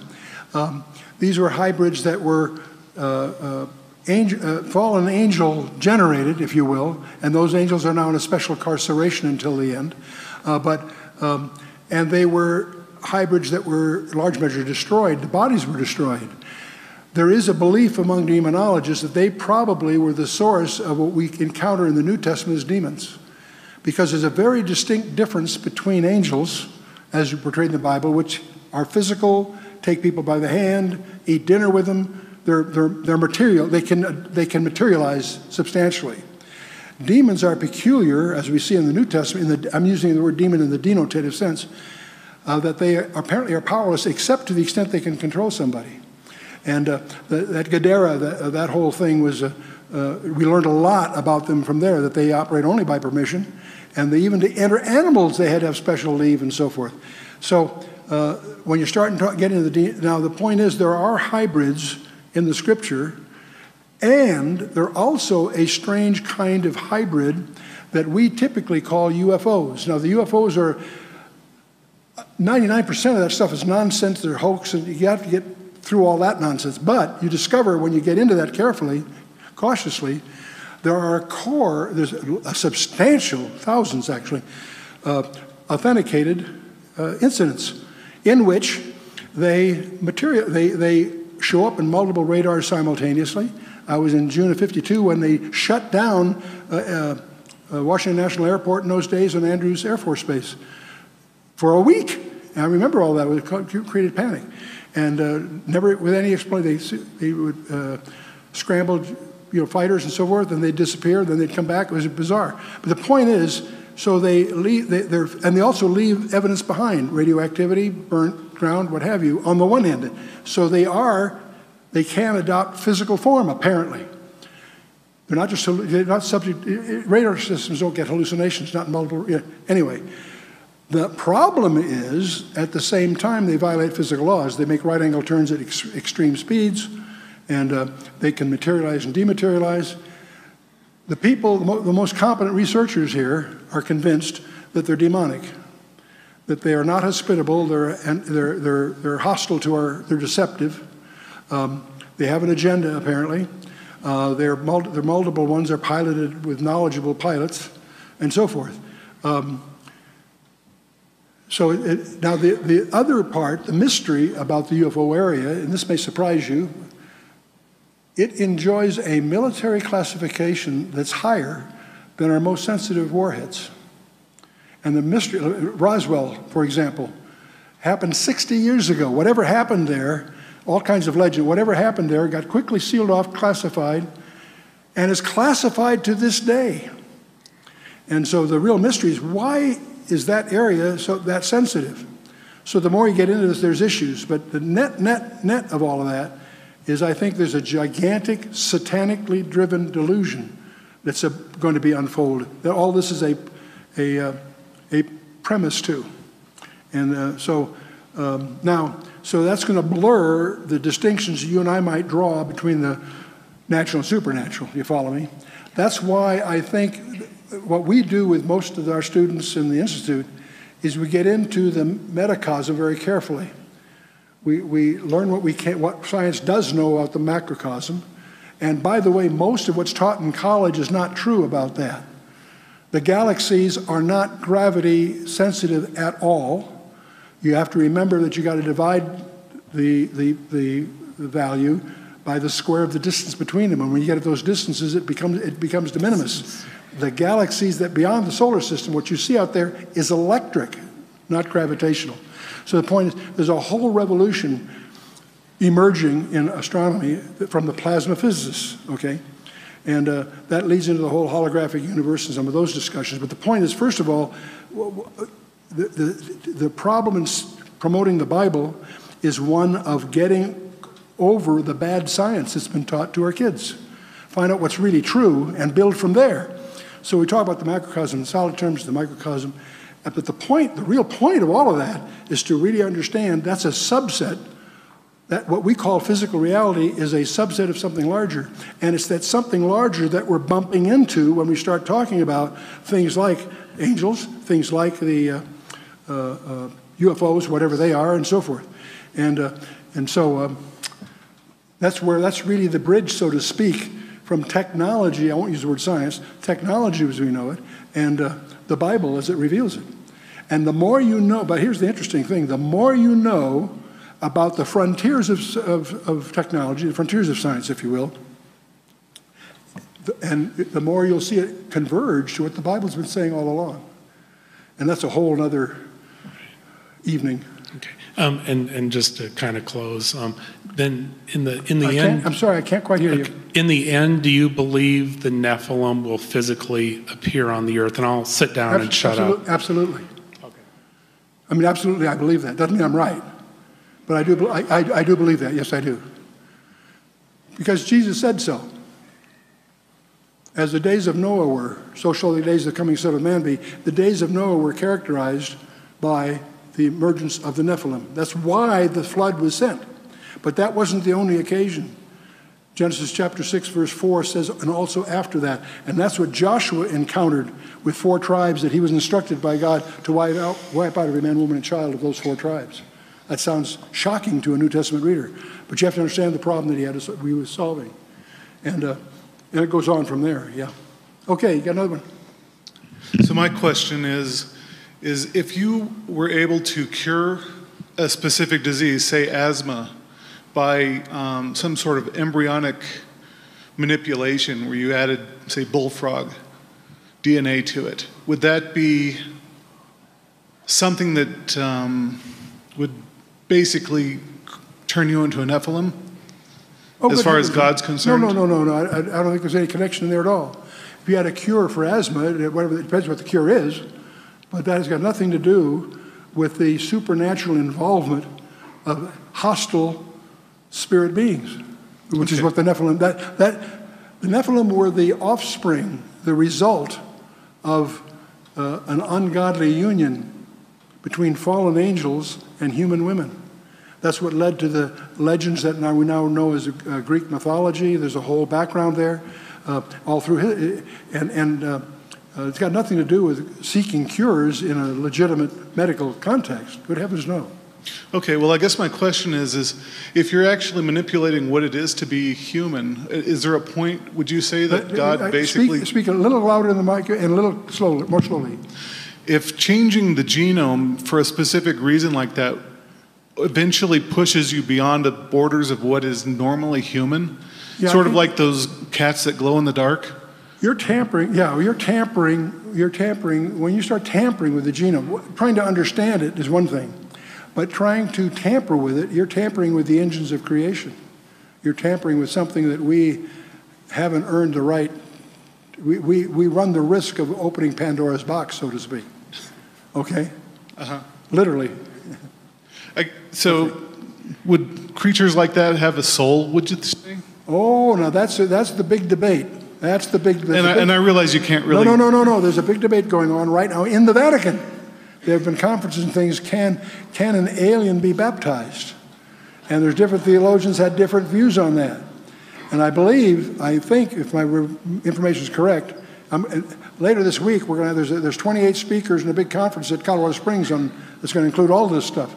These were hybrids that were fallen angel generated, if you will, and those angels are now in a special incarceration until the end. And they were hybrids that were in large measure destroyed. The bodies were destroyed. There is a belief among demonologists that they probably were the source of what we encounter in the New Testament as demons. Because there's a very distinct difference between angels, as portrayed in the Bible, which are physical, take people by the hand, eat dinner with them. They're material. They can materialize substantially. Demons are peculiar, as we see in the New Testament. I'm using the word demon in the denotative sense, that they apparently are powerless except to the extent they can control somebody. And that Gadara, that whole thing was, we learned a lot about them from there, that they operate only by permission. And even to enter animals, they had to have special leave and so forth. So when you're starting to get into now the point is there are hybrids in the scripture, and they're also a strange kind of hybrid that we typically call UFOs. Now the UFOs are, 99% of that stuff is nonsense, they're hoax, and you have to get through all that nonsense. But you discover when you get into that carefully, cautiously, there's a substantial, thousands actually, authenticated incidents in which they show up in multiple radars simultaneously. I was in June of '52 when they shut down Washington National Airport in those days on Andrews Air Force Base for a week. And I remember all that. It created panic. And never, with any explanation, they would scramble, fighters and so forth, and they'd disappear, then they'd come back. It was bizarre. But the point is, so they leave, and they also leave evidence behind, radioactivity, burnt ground, what have you, on the one hand. So they can adopt physical form, apparently. They're not subject, radar systems don't get hallucinations, not multiple, anyway. The problem is, at the same time, they violate physical laws. They make right-angle turns at extreme speeds, and they can materialize and dematerialize. The people, the most competent researchers here are convinced that they're demonic, that they are not hospitable, they're hostile to they're deceptive. They have an agenda, apparently. They're multiple ones are piloted with knowledgeable pilots, and so forth. Now the other part, the mystery about the UFO area, and this may surprise you, it enjoys a military classification that's higher than our most sensitive warheads. And the mystery, Roswell, for example, happened 60 years ago. Whatever happened there, all kinds of legend, whatever happened there got quickly sealed off, classified, and is classified to this day. And so the real mystery is, why is that area so that sensitive? So the more you get into this, there's issues. But the net of all of that is, I think there's a gigantic, satanically driven delusion that's going to be unfolded. That all this is a premise too. And so that's going to blur the distinctions you and I might draw between the natural and supernatural. You follow me? That's why I think what we do with most of our students in the Institute is we get into the metacosm very carefully. We learn what science does know about the macrocosm. And by the way, most of what's taught in college is not true about that. The galaxies are not gravity sensitive at all. You have to remember that you got to divide the value by the square of the distance between them. And when you get at those distances, it becomes de minimis. The galaxies that beyond the solar system, what you see out there is electric, not gravitational. So the point is, there's a whole revolution emerging in astronomy from the plasma physicists, okay? And that leads into the whole holographic universe and some of those discussions. But the point is, first of all, the problem in promoting the Bible is one of getting over the bad science that's been taught to our kids. Find out what's really true and build from there. So we talk about the macrocosm in solid terms, the microcosm. But the real point of all of that is to really understand that's a subset. That what we call physical reality is a subset of something larger. And it's that something larger that we're bumping into when we start talking about things like angels, things like the UFOs, whatever they are, and so forth. And so that's really the bridge, so to speak, from technology, I won't use the word science, technology as we know it, and the Bible as it reveals it. And the more you know, but here's the interesting thing, the more you know about the frontiers of technology, the frontiers of science, if you will, and the more you'll see it converge to what the Bible's been saying all along. And that's a whole other evening. Okay. And just to kind of close, then in the end, I'm sorry, I can't quite hear you. In the end, do you believe the Nephilim will physically appear on the earth? And I'll sit down and shut up. Absolutely. Okay. I mean, absolutely, I believe that. Doesn't mean I'm right, but I do believe that. Yes, I do. Because Jesus said so. As the days of Noah were, so shall the days of the coming Son of Man be. The days of Noah were characterized by the emergence of the Nephilim. That's why the flood was sent. But that wasn't the only occasion. Genesis chapter 6, verse 4 says, and also after that. And that's what Joshua encountered with 4 tribes that he was instructed by God to wipe out every man, woman, and child of those 4 tribes. That sounds shocking to a New Testament reader. But you have to understand the problem that he was solving. And it goes on from there, yeah. Okay, you got another one. So my question is if you were able to cure a specific disease, say asthma, by some sort of embryonic manipulation where you added, say, bullfrog DNA to it, would that be something that would basically turn you into a Nephilim? As far as God's concerned? No. I don't think there's any connection there at all. If you had a cure for asthma, whatever, it depends what the cure is, but that has got nothing to do with the supernatural involvement of hostile spirit beings, which is what the Nephilim, the Nephilim were the offspring, the result of an ungodly union between fallen angels and human women. That's what led to the legends that we now know as Greek mythology. There's a whole background there, all through it's got nothing to do with seeking cures in a legitimate medical context. Good heavens, no. Okay, well, I guess my question is if you're actually manipulating what it is to be human, is there a point, would you say, that God basically... Speak a little louder in the mic and a little slowly, more slowly. If changing the genome for a specific reason like that eventually pushes you beyond the borders of what is normally human, sort of like those cats that glow in the dark? You're tampering, you're tampering, when you start tampering with the genome, trying to understand it is one thing, but trying to tamper with it, you're tampering with the engines of creation. You're tampering with something that we haven't earned the right, we run the risk of opening Pandora's box, so to speak. Okay? Literally. So would creatures like that have a soul, would you say? Oh, now that's the big debate. That's the big... And I realize you can't really... No. There's a big debate going on right now in the Vatican. There have been conferences and things. Can an alien be baptized? And there's different theologians had different views on that. And I think, if my information is correct, later this week there's 28 speakers in a big conference at Colorado Springs that's going to include all this stuff.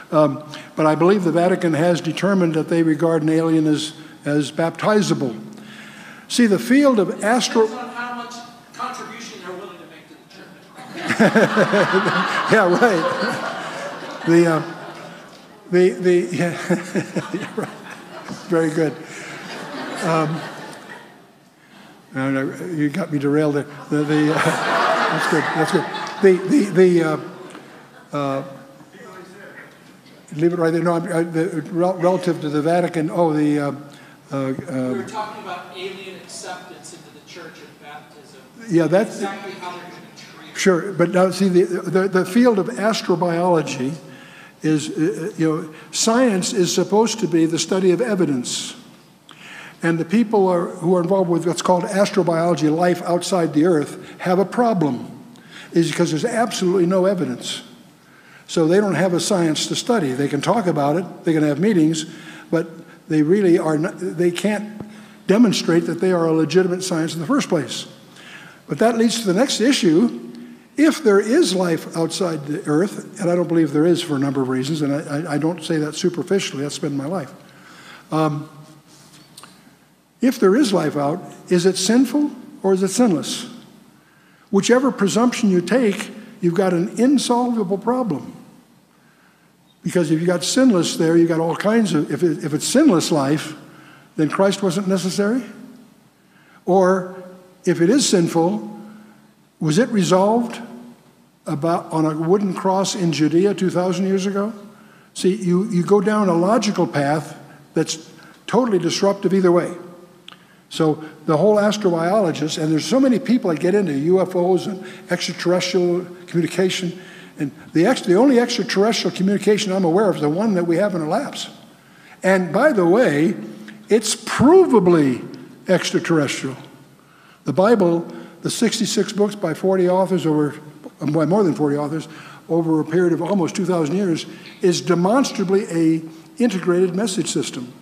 But I believe the Vatican has determined that they regard an alien as baptizable. See, the field of astro... Depends on how much contribution they're willing to make to the church. Yeah, right. Yeah, right. Very good. You got me derailed there. That's good. Leave it right there. No, relative to the Vatican. We were talking about alien acceptance into the church and baptism. Yeah, that's exactly how they're going to treat it. Sure, but now see the field of astrobiology is science is supposed to be the study of evidence, And the people who are involved with what's called astrobiology, life outside the Earth, have a problem, is because there's absolutely no evidence. So they don't have a science to study. They can talk about it, they can have meetings, but they really are not, they can't demonstrate that they are a legitimate science in the first place. But that leads to the next issue. If there is life outside the Earth, and I don't believe there is for a number of reasons, and I don't say that superficially, that's been my life. If there is life out, is it sinful or is it sinless? Whichever presumption you take, you've got an insolvable problem. Because if you got sinless there, you got all kinds of, if it's sinless life, then Christ wasn't necessary? Or if it is sinful, was it resolved on a wooden cross in Judea 2,000 years ago? See, you go down a logical path that's totally disruptive either way. So the whole astrobiologist, and there's so many people that get into UFOs and extraterrestrial communication, and the only extraterrestrial communication I'm aware of is the one that we have in our labs. And by the way, it's provably extraterrestrial. The Bible, the 66 books by 40 authors by more than 40 authors, over a period of almost 2,000 years, is demonstrably an integrated message system.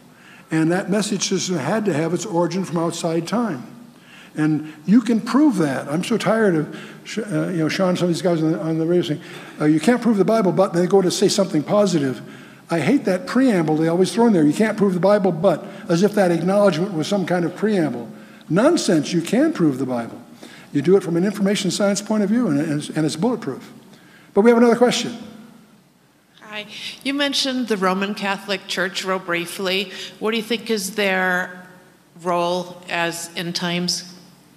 And that message system had to have its origin from outside time. And you can prove that. I'm so tired of, Sean, some of these guys on the radio saying, you can't prove the Bible, but they go to say something positive. I hate that preamble they always throw in there. You can't prove the Bible, but, as if that acknowledgement was some kind of preamble. Nonsense, you can prove the Bible. You do it from an information science point of view, and it's bulletproof. But we have another question. Hi. You mentioned the Roman Catholic Church real briefly. What do you think is their role as end times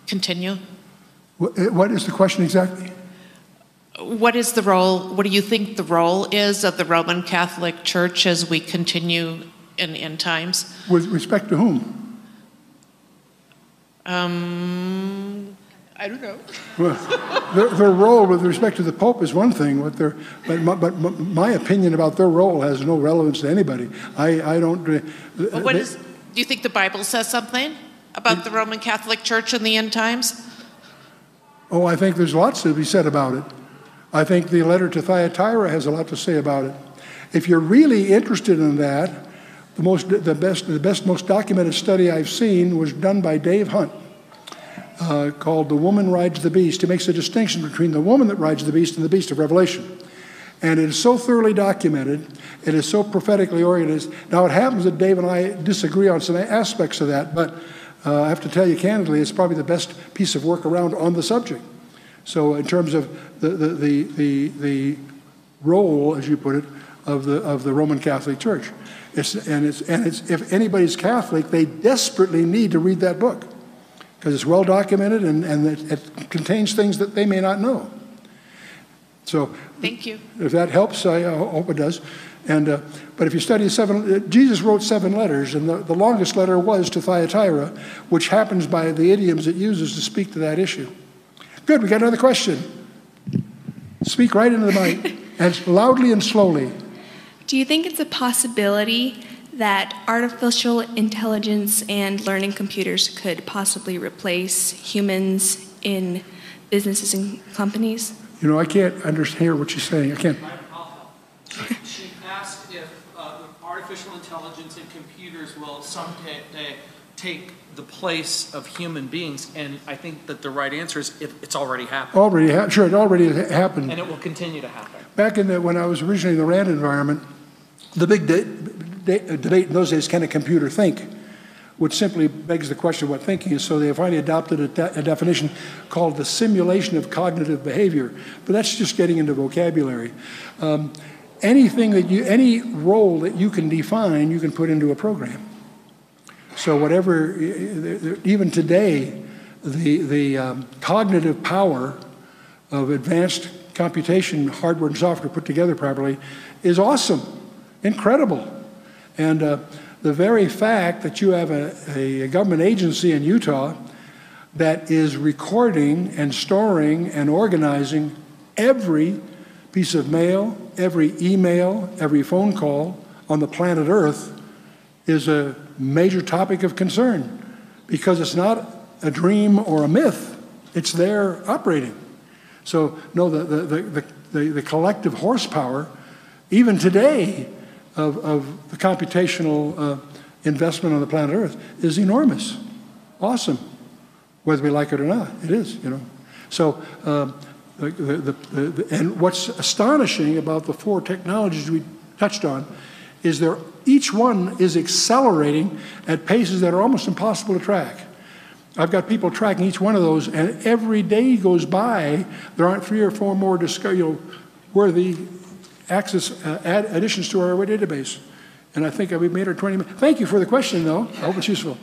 continue? What is the question exactly? What is the role, what do you think the role is of the Roman Catholic Church as we continue in end times? With respect to whom? I don't know. Well, their role with respect to the Pope is one thing, but my opinion about their role has no relevance to anybody. I don't. Well, do you think the Bible says something about the Roman Catholic Church in the end times? Oh, I think there's lots to be said about it. I think the letter to Thyatira has a lot to say about it. If you're really interested in that, the best, most documented study I've seen was done by Dave Hunt. Called The Woman Rides the Beast. He makes a distinction between the woman that rides the beast and the beast of Revelation. And it is so thoroughly documented, it is so prophetically oriented. Now it happens that Dave and I disagree on some aspects of that, but I have to tell you candidly, it's probably the best piece of work around on the subject. So in terms of the role, as you put it, of the Roman Catholic Church. If anybody's Catholic, they desperately need to read that book, because it's well documented and it contains things that they may not know. So, thank you. If that helps, I hope it does. But if you study Jesus wrote 7 letters, and the longest letter was to Thyatira, which happens by the idioms it uses to speak to that issue. Good, we got another question. Speak right into the mic, and loudly and slowly. Do you think it's a possibility that artificial intelligence and learning computers could possibly replace humans in businesses and companies? You know, I can't hear what she's saying. I can't. She asked if artificial intelligence and computers will someday take the place of human beings, and I think that the right answer is it's already happened. Sure, it already happened. And it will continue to happen. Back when I was originally in the RAND environment, the big debate in those days, can a computer think? Which simply begs the question of what thinking is. So they finally adopted a definition called the simulation of cognitive behavior. But that's just getting into vocabulary. Any role that you can define, you can put into a program. So whatever, even today, the cognitive power of advanced computation, hardware and software put together properly, is awesome, incredible. And the very fact that you have a government agency in Utah that is recording and storing and organizing every piece of mail, every email, every phone call on the planet Earth is a major topic of concern because it's not a dream or a myth. It's there operating. So, no, the collective horsepower, even today, of the computational investment on the planet Earth is enormous. Awesome. Whether we like it or not, it is, you know. So, and what's astonishing about the 4 technologies we touched on is each one is accelerating at paces that are almost impossible to track. I've got people tracking each one of those, and every day goes by, there aren't 3 or 4 more worthy additions to our database. And I think we've made our 20 minutes. Thank you for the question, though. I hope it's useful.